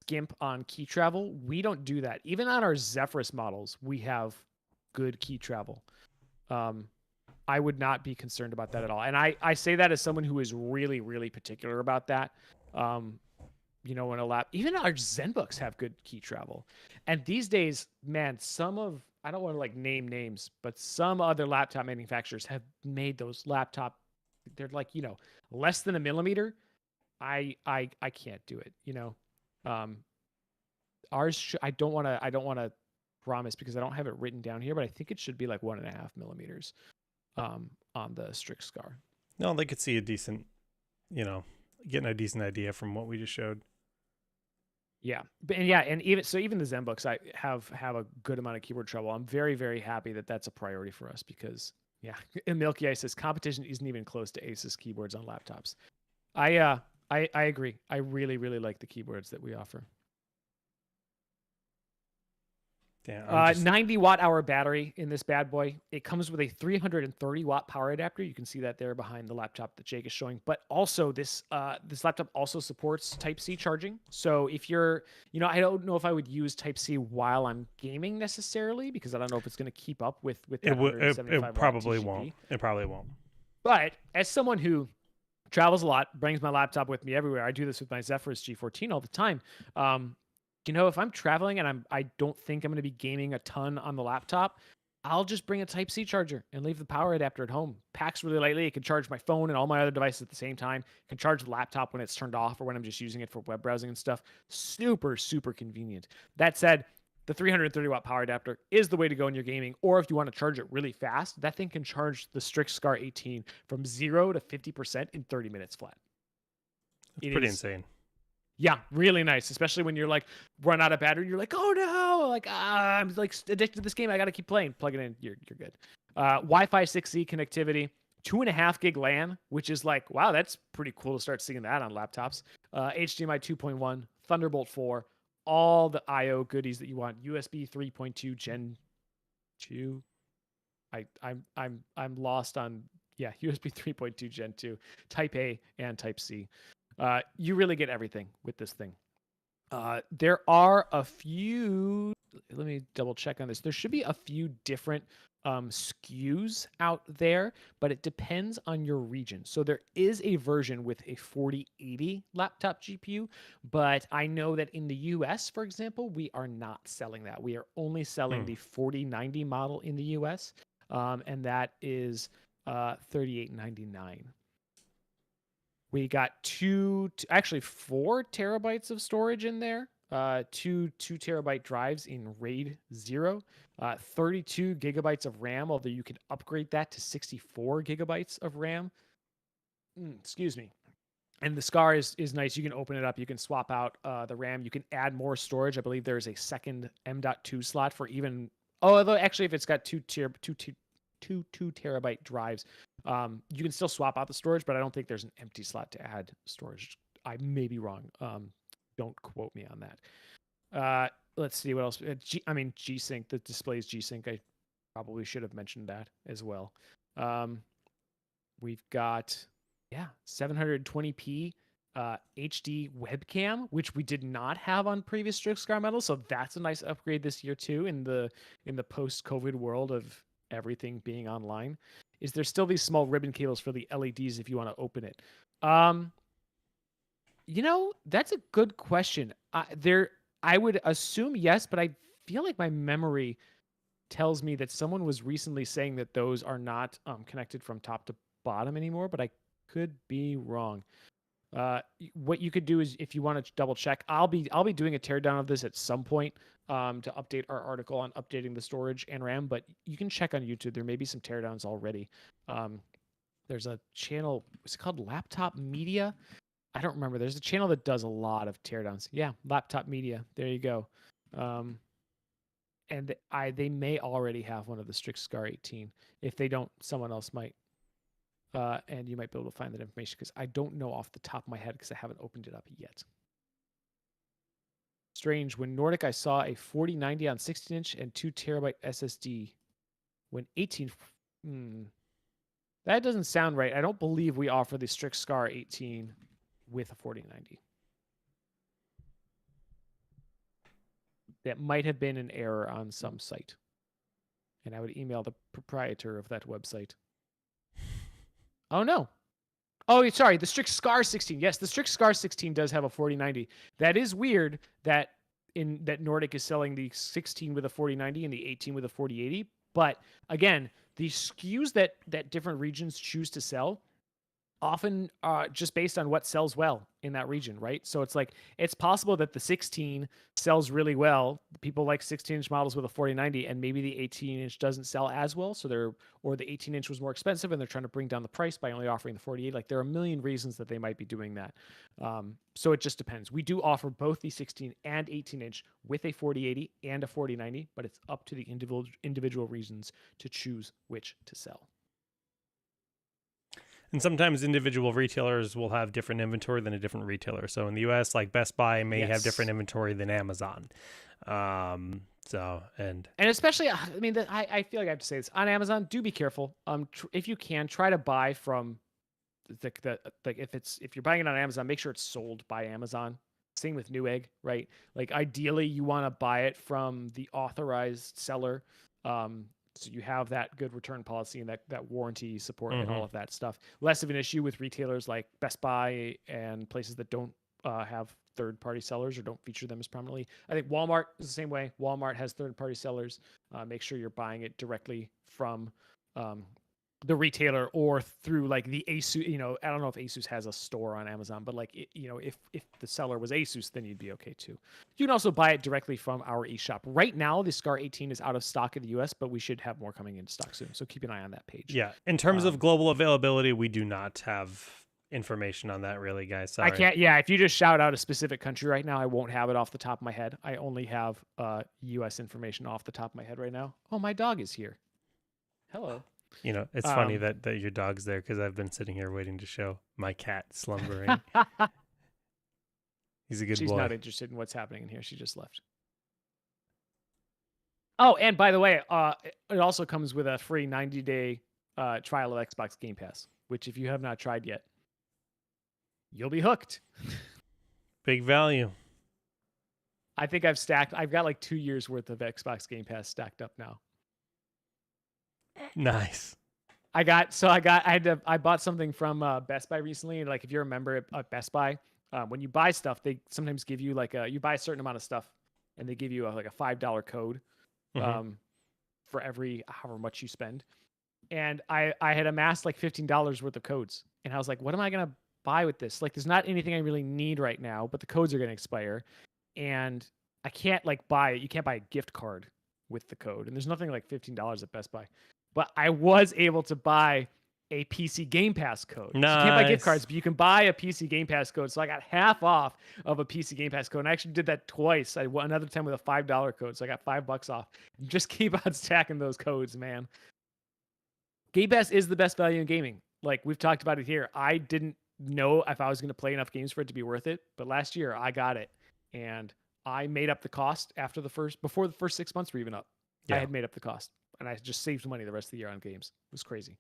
skimp on key travel. We don't do that. Even on our Zephyrus models, we have good key travel. I would not be concerned about that at all. And I say that as someone who is really, really particular about that. In a even our ZenBooks have good key travel. And these days, man, I don't want to like name names, but some other laptop manufacturers have made those they're like, less than a millimeter. I can't do it, ours, I don't want to promise because I don't have it written down here, but I think it should be like 1.5 millimeters on the Strix SCAR. No, they could see a decent, getting a decent idea from what we just showed. Yeah, and even the ZenBooks, I have a good amount of keyboard trouble. I'm very, very happy that that's a priority for us because yeah, and Milky Ice says competition isn't even close to Asus keyboards on laptops. I agree. I really, really like the keyboards that we offer. Yeah, 90 watt hour battery in this bad boy. It comes with a 330 watt power adapter. You can see that there behind the laptop that Jake is showing. But also this laptop also supports Type C charging. So if you're, I don't know if I would use Type C while I'm gaming necessarily because I don't know if it's going to keep up with that 175 it probably watt TGP. won't. It probably won't. But as someone who travels a lot, brings my laptop with me everywhere. I do this with my Zephyrus G14 all the time. If I'm traveling and I don't think I'm going to be gaming a ton on the laptop, I'll just bring a Type C charger and leave the power adapter at home. Packs really lightly. It can charge my phone and all my other devices at the same time. It can charge the laptop when it's turned off or when I'm just using it for web browsing and stuff. Super, super convenient. That said, the 330 watt power adapter is the way to go in your gaming. Or if you want to charge it really fast, that thing can charge the Strix SCAR 18 from 0 to 50% in 30 minutes flat. It's pretty insane. Yeah, really nice, especially when you're like run out of battery. You're like, oh no, like I'm like addicted to this game. I got to keep playing. Plug it in. You're good. Wi-Fi 6E connectivity, 2.5 gig LAN, which is like, wow, that's pretty cool to start seeing that on laptops. HDMI 2.1, Thunderbolt 4, all the I/O goodies that you want. USB 3.2 Gen 2. I'm lost on USB 3.2 Gen 2, Type A and Type C. You really get everything with this thing. There are a few, let me double check on this. There should be a few different SKUs out there, but it depends on your region. So there is a version with a 4080 laptop GPU, but I know that in the US, for example, we are not selling that. We are only selling the 4090 model in the US, and that is $38.99. We got actually 4 terabytes of storage in there. 2 terabyte drives in RAID 0, 32 gigabytes of RAM, although you can upgrade that to 64 gigabytes of RAM. Excuse me. And the SCAR is nice. You can open it up. You can swap out the RAM. You can add more storage. I believe there's a second M.2 slot for even. Although actually, if it's got 2 terabyte drives, you can still swap out the storage, but I don't think there's an empty slot to add storage. I may be wrong. Don't quote me on that. Let's see what else. G-Sync, the displays G-Sync. I probably should have mentioned that as well. We've got 720p HD webcam, which we did not have on previous Strix SCAR models, so that's a nice upgrade this year too in the post-COVID world of everything being online. Is there still these small ribbon cables for the LEDs if you want to open it? That's a good question. I would assume yes, but I feel like my memory tells me that someone was recently saying that those are not connected from top to bottom anymore, but I could be wrong. What you could do is, if you want to double check, I'll be doing a teardown of this at some point to update our article on updating the storage and RAM. But you can check on YouTube. There may be some teardowns already. There's a channel. What's it called? Laptop Media. I don't remember. There's a channel that does a lot of teardowns. Yeah, Laptop Media. There you go. And they may already have one of the Strix SCAR 18. If they don't, someone else might. And you might be able to find that information because I don't know off the top of my head because I haven't opened it up yet. Strange. When Nordic, I saw a 4090 on 16-inch and 2 terabyte SSD. When 18... That doesn't sound right. I don't believe we offer the Strix SCAR 18 with a 4090. That might have been an error on some site. And I would email the proprietor of that website. Oh, no. Oh, sorry. The Strix SCAR 16. Yes, the Strix SCAR 16 does have a 4090. That is weird that Nordic is selling the 16 with a 4090 and the 18 with a 4080. But again, the SKUs that different regions choose to sell often just based on what sells well in that region, right? So it's like it's possible that the 16 sells really well. People like 16-inch models with a 4090, and maybe the 18-inch doesn't sell as well. So or the 18-inch was more expensive, and they're trying to bring down the price by only offering the 48. Like there are a million reasons that they might be doing that. So it just depends. We do offer both the 16 and 18-inch with a 4080 and a 4090, but it's up to the individual reasons to choose which to sell. And sometimes individual retailers will have different inventory than a different retailer. So in the US, like Best Buy may have different inventory than Amazon. And especially, I mean, I feel like I have to say this on Amazon. Do be careful. If you can, try to buy from if you're buying it on Amazon, make sure it's sold by Amazon. Same with Newegg, right? Like ideally, you want to buy it from the authorized seller. So you have that good return policy and that warranty support and all of that stuff. Less of an issue with retailers like Best Buy and places that don't have third-party sellers or don't feature them as prominently. I think Walmart is the same way. Walmart has third-party sellers. Make sure you're buying it directly from the retailer or through like the Asus. I don't know if Asus has a store on Amazon, but like if the seller was Asus, then you'd be okay too. You can also buy it directly from our eShop. Right now, the SCAR 18 is out of stock in the US, but we should have more coming into stock soon. So keep an eye on that page. Yeah, in terms of global availability, we do not have information on that really, guys. Sorry. I can't. Yeah, if you just shout out a specific country right now, I won't have it off the top of my head. I only have US information off the top of my head right now. Oh, my dog is here. Hello. It's funny that your dog's there because I've been sitting here waiting to show my cat slumbering. He's a good boy. She's not interested in what's happening in here. She just left. Oh, and by the way, it also comes with a free 90-day trial of Xbox Game Pass, which if you have not tried yet, you'll be hooked. Big value. I think I've got like 2 years worth of Xbox Game Pass stacked up now. Nice. I bought something from Best Buy recently. And like, if you're a member at Best Buy, when you buy stuff, they sometimes give you you buy a certain amount of stuff and they give you a $5 code, for every however much you spend. And I had amassed like $15 worth of codes. And I was like, what am I going to buy with this? Like, there's not anything I really need right now, but the codes are going to expire. And I can't you can't buy a gift card with the code. And there's nothing like $15 at Best Buy. But I was able to buy a PC Game Pass code. Nice. So you can't buy gift cards, but you can buy a PC Game Pass code. So I got half off of a PC Game Pass code. And I actually did that twice. I won another time with a $5 code. So I got $5 off. Just keep on stacking those codes, man. Game Pass is the best value in gaming. Like we've talked about it here. I didn't know if I was going to play enough games for it to be worth it. But last year I got it. And I made up the cost before the first 6 months were even up. Yeah. I had made up the cost. And I just saved money the rest of the year on games. It was crazy.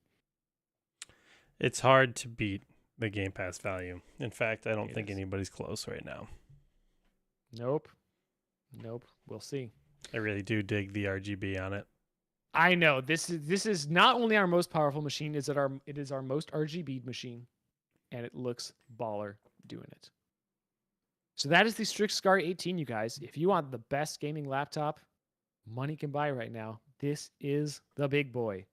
It's hard to beat the Game Pass value. In fact, I don't think anybody's close right now. Nope. We'll see. I really do dig the RGB on it. I know. This is not only our most powerful machine, it is our most RGB'd machine. And it looks baller doing it. So that is the Strix SCAR 18, you guys. If you want the best gaming laptop money can buy right now, this is the big boy,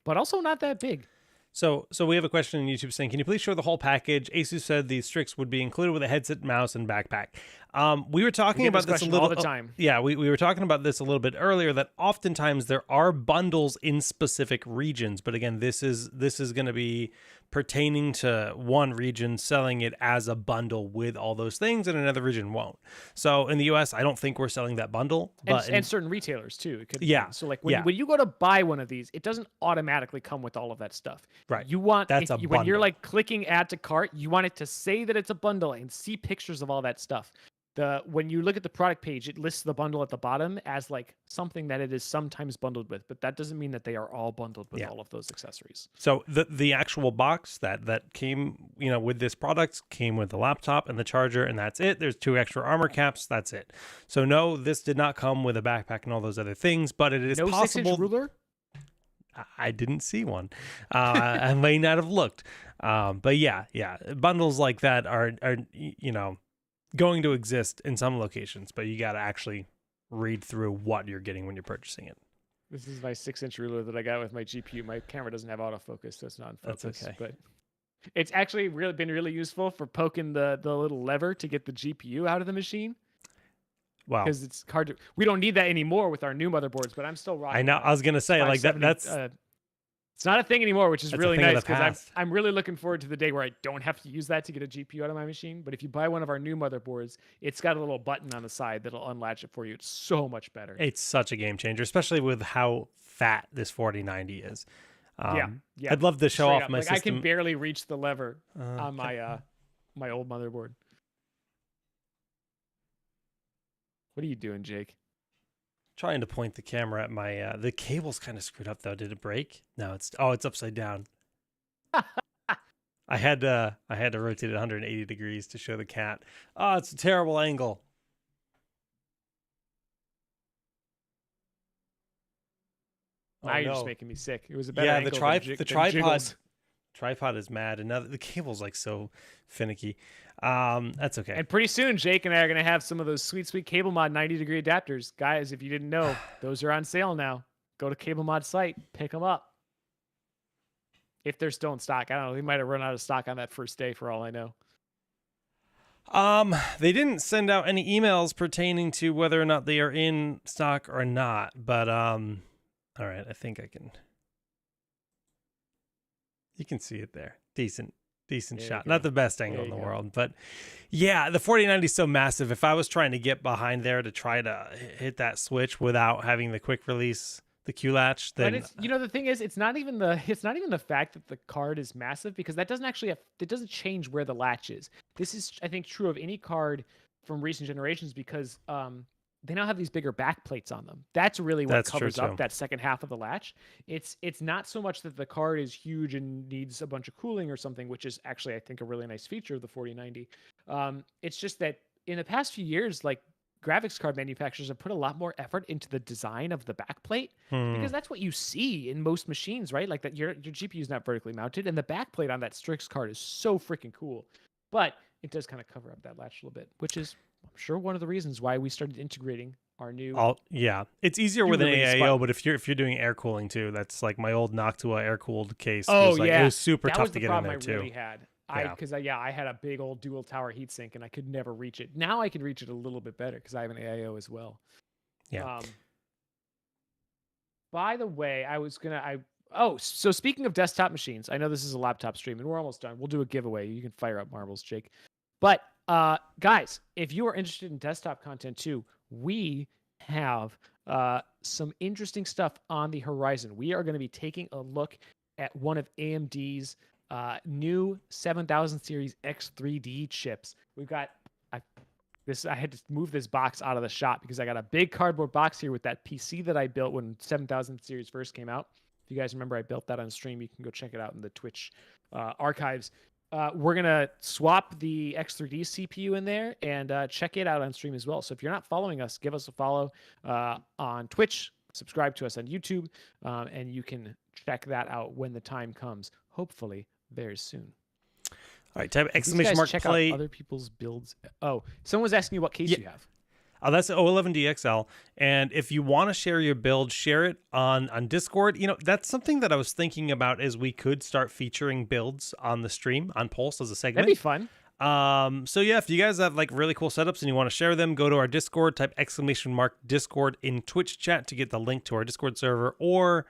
but also not that big. So we have a question on YouTube saying, can you please show the whole package? Asus said the Strix would be included with a headset, mouse, and backpack. We were talking about this a little all the time. Yeah, we were talking about this a little bit earlier, that oftentimes there are bundles in specific regions. But again, this is going to be pertaining to one region selling it as a bundle with all those things, and another region won't. So in the US, I don't think we're selling that bundle. But and certain retailers too. It could yeah. So like when you go to buy one of these, it doesn't automatically come with all of that stuff. Right. You want when you're like clicking add to cart, you want it to say that it's a bundle and see pictures of all that stuff. When you look at the product page, it lists the bundle at the bottom as like something that it is sometimes bundled with, but that doesn't mean that they are all bundled with all of those accessories. So the actual box that came, with this product came with the laptop and the charger, and that's it. There's 2 extra armor caps. That's it. So no, this did not come with a backpack and all those other things, but it is possible. 6-inch ruler? I didn't see one. I may not have looked. But yeah, bundles like that are going to exist in some locations, but you got to actually read through what you're getting when you're purchasing it. This is my 6-inch ruler that I got with my GPU. My camera doesn't have autofocus, so it's not in focus. That's okay. But It's actually been really useful for poking the little lever to get the GPU out of the machine. Wow. Because it's hard to. We don't need that anymore with our new motherboards, but I'm still rocking. I know. I was gonna say like that's. It's not a thing anymore, which is really nice because I'm really looking forward to the day where I don't have to use that to get a GPU out of my machine. But if you buy one of our new motherboards, it's got a little button on the side that'll unlatch it for you. It's so much better. It's such a game changer, especially with how fat this 4090 is. Yeah. I'd love to show off my system. I can barely reach the lever on my my old motherboard. What are you doing, Jake? Trying to point the camera at my the cable's kind of screwed up though. Did it break? No, it's upside down. I had to rotate it 180 degrees to show the cat. Oh, it's a terrible angle. Now you're just making me sick. It was a better angle the tripod is mad, and the cable's like so finicky. That's okay. And pretty soon, Jake and I are gonna have some of those sweet Cable Mod 90-degree adapters, guys. If you didn't know, those are on sale now. Go to Cable Mod site, pick them up. If they're still in stock, I don't know. They might have run out of stock on that first day, for all I know. They didn't send out any emails pertaining to whether or not they are in stock or not. But all right, I think I can. You can see it there. Decent shot. Not the best angle in the world, but yeah, the 4090 is so massive. If I was trying to get behind there to try to hit that switch without having the quick release, the Q latch, then but it's, the thing is, it's not even the fact that the card is massive, because that doesn't actually it doesn't change where the latch is. This is, I think, true of any card from recent generations, because they now have these bigger back plates on them. That's really what covers up that second half of the latch. It's not so much that the card is huge and needs a bunch of cooling or something, which is actually, I think, a really nice feature of the 4090. It's just that in the past few years, like, graphics card manufacturers have put a lot more effort into the design of the back plate, because that's what you see in most machines, right? Like, that your GPU is not vertically mounted, and the back plate on that Strix card is so freaking cool. But it does kind of cover up that latch a little bit, which is, I'm sure, one of the reasons why we started integrating our new. Yeah, it's easier with an AIO, but if you're doing air cooling too, that's like my old Noctua air cooled case. It was super tough to get in there too. Really had. I had a big old dual tower heatsink and I could never reach it. Now I can reach it a little bit better because I have an AIO as well. Yeah. By the way, so speaking of desktop machines, I know this is a laptop stream and we're almost done. We'll do a giveaway. You can fire up marbles, Jake. But guys, if you are interested in desktop content too, we have some interesting stuff on the horizon. We are going to be taking a look at one of AMD's new 7000 series X3D chips. We've got I had to move this box out of the shop because I got a big cardboard box here with that PC that I built when 7000 series first came out. If you guys remember, I built that on stream. You can go check it out in the Twitch archives. We're going to swap the X3D CPU in there and check it out on stream as well. So if you're not following us, give us a follow on Twitch, subscribe to us on YouTube, and you can check that out when the time comes, hopefully very soon. All right, type exclamation mark check play. Out other people's builds. Oh, someone was asking you what case you have. Oh, that's the O11DXL. And if you want to share your build, share it on Discord. That's something that I was thinking about, is we could start featuring builds on the stream, on Pulse as a segment. That'd be fun. So yeah, if you guys have like really cool setups and you want to share them, go to our Discord, type exclamation mark Discord in Twitch chat to get the link to our Discord server. Or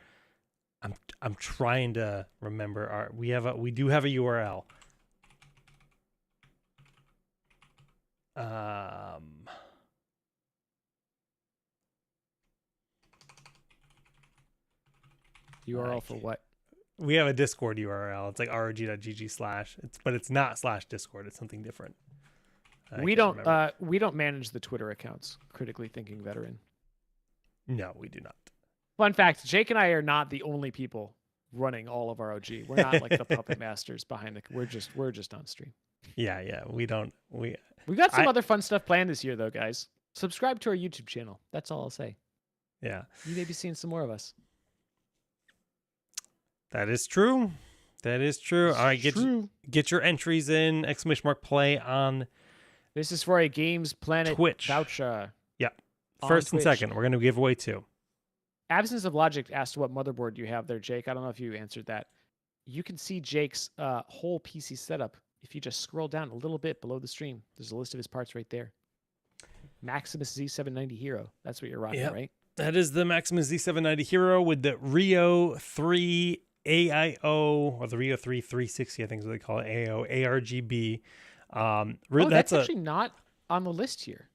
I'm trying to remember we do have a URL. URL for what? We have a Discord URL. It's like rog.gg/. But it's not /Discord. It's something different. We don't manage the Twitter accounts. Critically Thinking Veteran. No, we do not. Fun fact: Jake and I are not the only people running all of ROG. We're not like the puppet masters behind the. We're just on stream. Yeah. We got some other fun stuff planned this year, though, guys. Subscribe to our YouTube channel. That's all I'll say. Yeah. You may be seeing some more of us. That is true. All right, get your entries in, exclamation mark play on. This is for a Games Planet Twitch voucher. Yeah. First and second, we're going to give away 2. Absence of Logic asked what motherboard you have there, Jake. I don't know if you answered that. you can see Jake's whole PC setup. If you just scroll down a little bit below the stream, there's a list of his parts right there. Maximus Z790 Hero. That's what you're rocking, right? That is the Maximus Z790 Hero with the Rio 3 AIO, or the Rio 3 360, I think is what they call it, AIO, ARGB. That's actually not on the list here.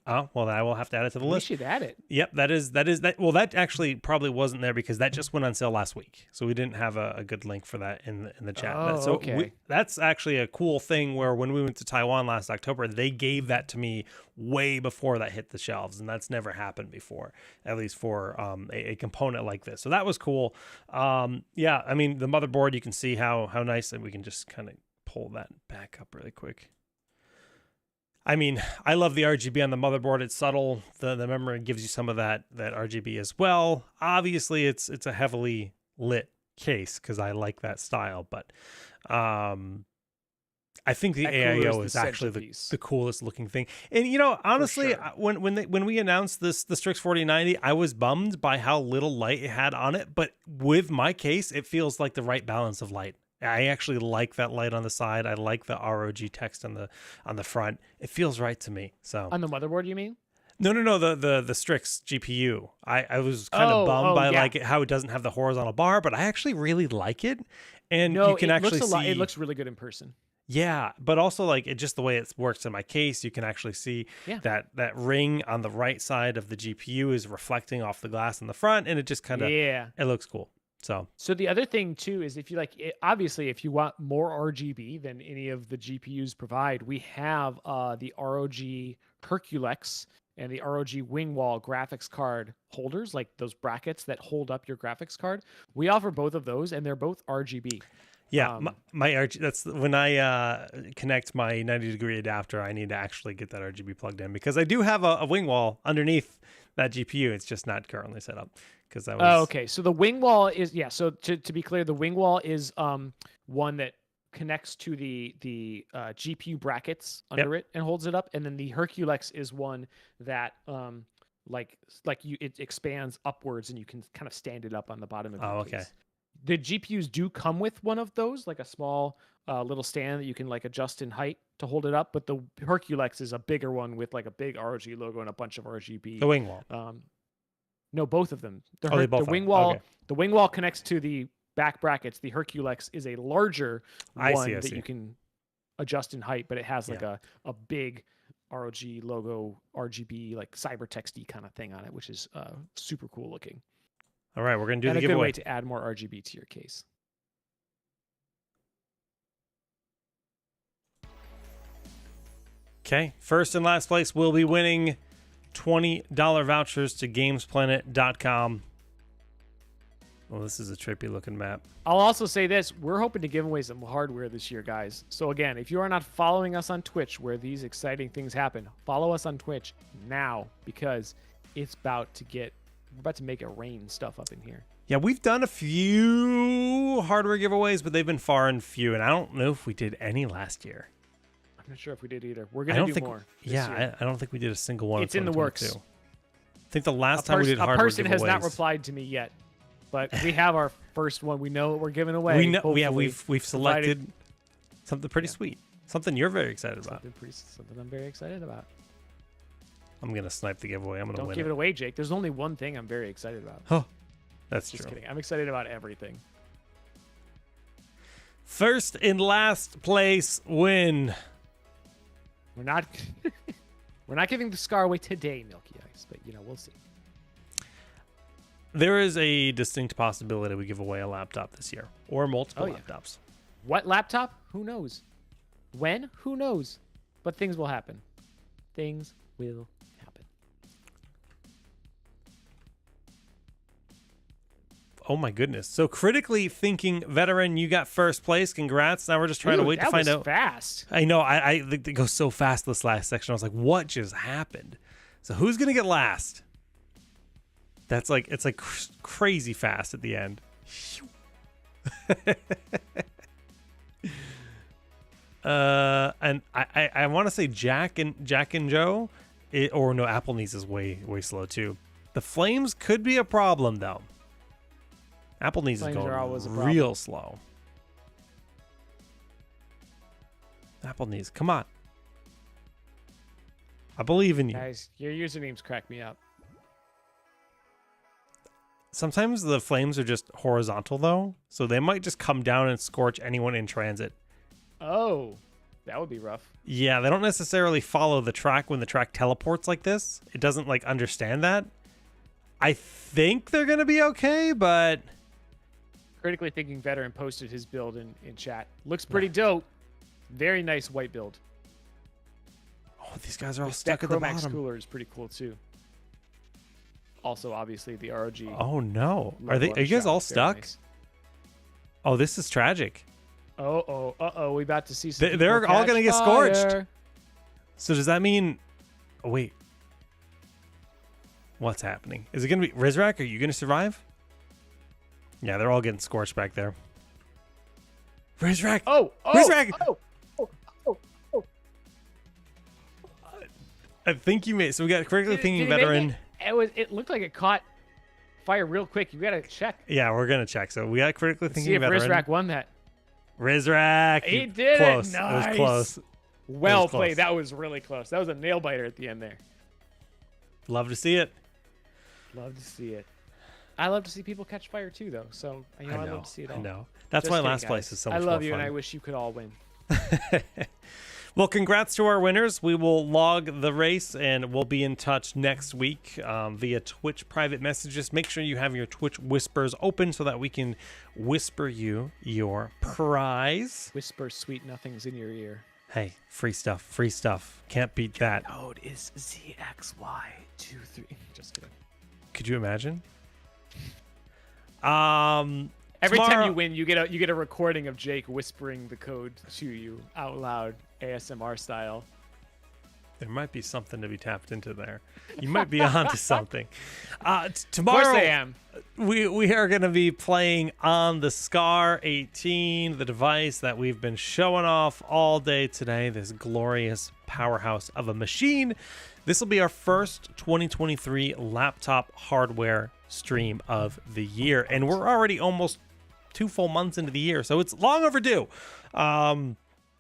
Oh, well, I will have to add it to the list. We should add it. Yep, that is. Well, that actually probably wasn't there because that just went on sale last week. So we didn't have a good link for that in the chat. Okay. That's actually a cool thing where when we went to Taiwan last October, they gave that to me way before that hit the shelves. And that's never happened before, at least for a component like this. So that was cool. Yeah, I mean, the motherboard, you can see how nice, and we can just kind of pull that back up really quick. I mean, I love the RGB on the motherboard. It's subtle. The memory gives you some of that RGB as well. Obviously, it's a heavily lit case because I like that style. But I think the AIO is actually the coolest looking thing. And you know, honestly, sure, when we announced the Strix 4090, I was bummed by how little light it had on it. But with my case, it feels like the right balance of light. I actually like that light on the side. I like the ROG text on the front. It feels right to me. So on the motherboard, you mean? No. The Strix GPU. I was kind of bummed by like how it doesn't have the horizontal bar, but I actually really like it. And you can actually see it looks really good in person. Yeah, but also like it just the way it works in my case, you can actually see that ring on the right side of the GPU is reflecting off the glass in the front, and it just kind of it looks cool. So the other thing too is if you obviously if you want more RGB than any of the GPUs provide, we have the ROG Herculex and the ROG Wingwall graphics card holders, like those brackets that hold up your graphics card. We offer both of those, and they're both RGB. Yeah, my RGB. That's when I connect my 90-degree adapter. I need to actually get that RGB plugged in because I do have a Wingwall underneath that GPU. It's just not currently set up because that was. Oh, okay. So the Wingwall is So to be clear, the Wingwall is one that connects to the GPU brackets under it and holds it up, and then the Herculex is one that it expands upwards and you can kind of stand it up on the bottom of your case. Okay. The GPUs do come with one of those, like a small little stand that you can like adjust in height to hold it up. But the Herculex is a bigger one with like a big ROG logo and a bunch of RGB. The Wingwall. No, both of them. The Wingwall. Okay. The Wingwall connects to the back brackets. The Herculex is a larger one that you can adjust in height, but it has like a big ROG logo, RGB, like cybertexty kind of thing on it, which is super cool looking. All right, we're going to do the giveaway. Good way to add more RGB to your case. Okay, first and last place will be winning $20 vouchers to gamesplanet.com. Well, this is a trippy looking map. I'll also say this. We're hoping to give away some hardware this year, guys. So again, if you are not following us on Twitch where these exciting things happen, follow us on Twitch now because it's about to get... We're about to make it rain stuff up in here. Yeah, we've done a few hardware giveaways, but they've been far and few, and I don't know if we did any last year. I'm not sure if we did either. We're going to do more this year. I don't think we did a single one. It's in the works. I think the last time we did hardware giveaways... A person has not replied to me yet, but we have our first one. We know what we're giving away. We know, we've selected something pretty sweet. Something you're very excited about. Something I'm very excited about. I'm going to snipe the giveaway. I'm going to win. Don't give it away, Jake. There's only one thing I'm very excited about. Oh, that's Just true. kidding. I'm excited about everything. First and last place win. We're not giving the SCAR away today, Milky Ice, but we'll see. There is a distinct possibility we give away a laptop this year or multiple laptops. What laptop? Who knows? When? Who knows? But things will happen. Things will happen. Oh my goodness. So critically thinking veteran, you got first place. Congrats. Now we're just trying to wait to find out. Fast. I know. I think it goes so fast this last section. I was like, what just happened? So who's going to get last? It's like crazy fast at the end. And I want to say Jack and Joe, Applenease is way slow too. The flames could be a problem though. Applenease is going real slow. Apple knees. Come on. I believe in you. Guys, your usernames crack me up. Sometimes the flames are just horizontal, though, so they might just come down and scorch anyone in transit. Oh, that would be rough. Yeah, they don't necessarily follow the track when the track teleports like this. It doesn't, like, understand that. I think they're going to be okay, but... Critically Thinking Veteran posted his build in chat. Looks pretty dope. Very nice white build. Oh, these guys are all stuck at the Chromax bottom. cooler is pretty cool, too. Also, obviously, the ROG. Oh, no. Are you guys all stuck? Nice. Oh, this is tragic. Uh-oh. We about to see some They're all going to get scorched. fire. So does that mean... Oh, wait. What's happening? Is it going to be... Rizrak, are you going to survive? Yeah, they're all getting scorched back there. Rizrak! Rizrak! Oh. I think you made... So we got Critically Thinking Veteran. It looked like it caught fire real quick. You got to check. Yeah, we're going to check. So we got Critically Thinking See if Veteran. Rizrak won that. Rizrak! He did close. it. Nice. It was close. Well close. played. That was really close. That was a nail biter at the end there. Love to see it. Love to see it. I love to see people catch fire too, though. So I love to see it all. I know. That's Just why kidding, last guys. place is so much more I love you, fun. and I wish you could all win. Well, congrats to our winners. We will log the race, and we'll be in touch next week via Twitch private messages. Make sure you have your Twitch whispers open so that we can whisper you your prize. Whisper sweet nothings in your ear. Hey, free stuff, free stuff. Can't beat that. Code is ZXY23. Just kidding. Could you imagine? Every Tomorrow- time you win, you get a recording of Jake whispering the code to you out loud, ASMR style. There might be something to be tapped into there. You might be onto something. Tomorrow, Of course I am. We are going to be playing on the SCAR 18, the device that we've been showing off all day today, this glorious powerhouse of a machine. This will be our first 2023 laptop hardware stream of the year, and we're already almost 2 full months into the year, so it's long overdue.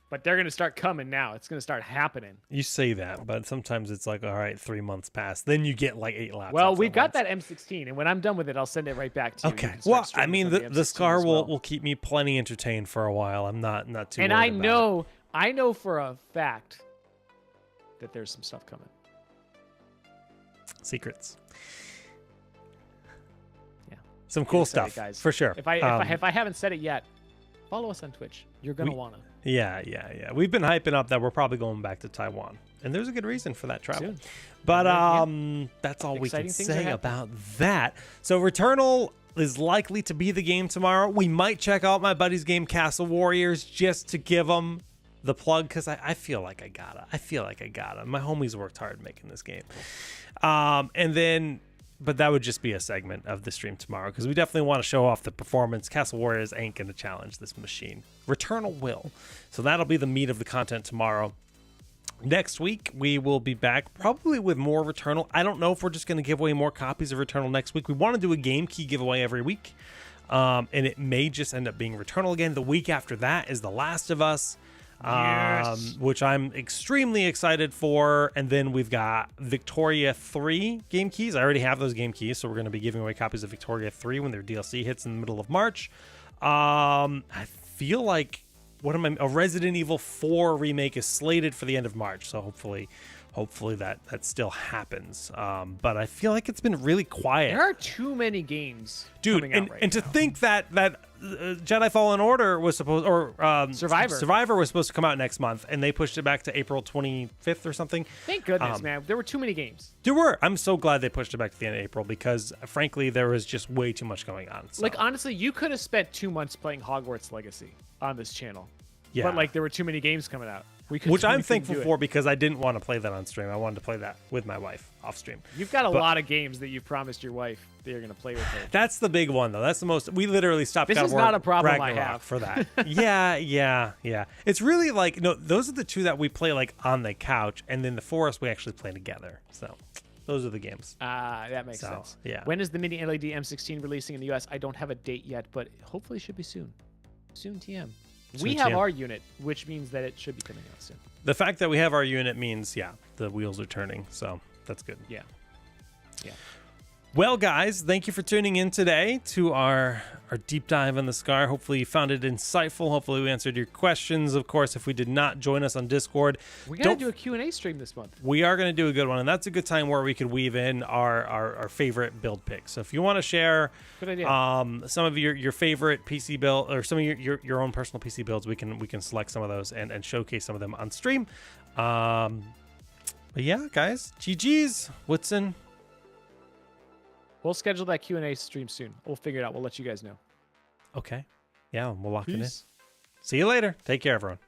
But they're going to start coming now. It's going to start happening. You say that, but sometimes it's like, all right, 3 months pass. Then you get like 8 laptops. Well, we've got once. that M16, and when I'm done with it, I'll send it right back to you. Okay. You can start Well, I streaming mean, from the M16 SCAR as well. will keep me plenty entertained for a while. I'm not too And worried about I know for a fact that there's some stuff coming. it. Secrets. Yeah. Some cool Excited, stuff, guys. for sure. If I haven't said it yet, follow us on Twitch. You're gonna wanna. Yeah. We've been hyping up that we're probably going back to Taiwan, and there's a good reason for that travel. Soon. But Yeah. that's all we Exciting can things are say happening. about that. So Returnal is likely to be the game tomorrow. We might check out my buddy's game Castle Warriors just to give them the plug, because I feel like I gotta. My homies worked hard making this game. But that would just be a segment of the stream tomorrow, because we definitely want to show off the performance. Castle Warriors ain't going to challenge this machine. Returnal will. So that'll be the meat of the content tomorrow. Next week, we will be back probably with more Returnal. I don't know if we're just going to give away more copies of Returnal next week. We want to do a game key giveaway every week, and it may just end up being Returnal again. The week after that is The Last of Us. Yes. Which I'm extremely excited for. And then we've got Victoria 3 game keys. I already have those game keys, so we're going to be giving away copies of Victoria 3 when their DLC hits in the middle of March. I feel like a Resident Evil 4 remake is slated for the end of March, so hopefully that still happens. But I feel like it's been really quiet. There are too many games, dude, coming out right and to now. think that Jedi Fallen Order was supposed, or Survivor was supposed to come out next month, and they pushed it back to April 25th or something. Thank goodness, man. There were too many games. There were. I'm so glad they pushed it back to the end of April, because frankly, there was just way too much going on. So. Like, honestly, you could have spent 2 months playing Hogwarts Legacy on this channel. Yeah. But like, there were too many games coming out. Which I'm thankful for, because I didn't want to play that on stream. I wanted to play that with my wife off stream. You've got a lot of games that you promised your wife that you're going to play with her. That's the big one, though. That's the most. We literally stopped. This God is of War not a problem Ragnarok I have for that. Yeah. It's really like, no, those are the two that we play like on the couch, and then the Forest we actually play together. So those are the games. That makes sense. Yeah. When is the mini LED M16 releasing in the US? I don't have a date yet, but hopefully it should be soon. Soon TM. We have our unit, which means that it should be coming out soon. The fact that we have our unit means, yeah, the wheels are turning. So that's good. Yeah. Yeah. Well, guys, thank you for tuning in today to our deep dive on the SCAR. Hopefully you found it insightful. Hopefully we answered your questions. Of course, if we did not, join us on Discord. We got to do a Q&A stream this month. We are going to do a good one, and that's a good time where we could weave in our favorite build picks. So if you want to share good idea. Some of your favorite PC build or some of your own personal PC builds, we can select some of those and showcase some of them on stream. But yeah, guys, GG's, Whitson. We'll schedule that Q&A stream soon. We'll figure it out. We'll let you guys know. Okay. Yeah, we'll lock it in. Peace. See you later. Take care, everyone.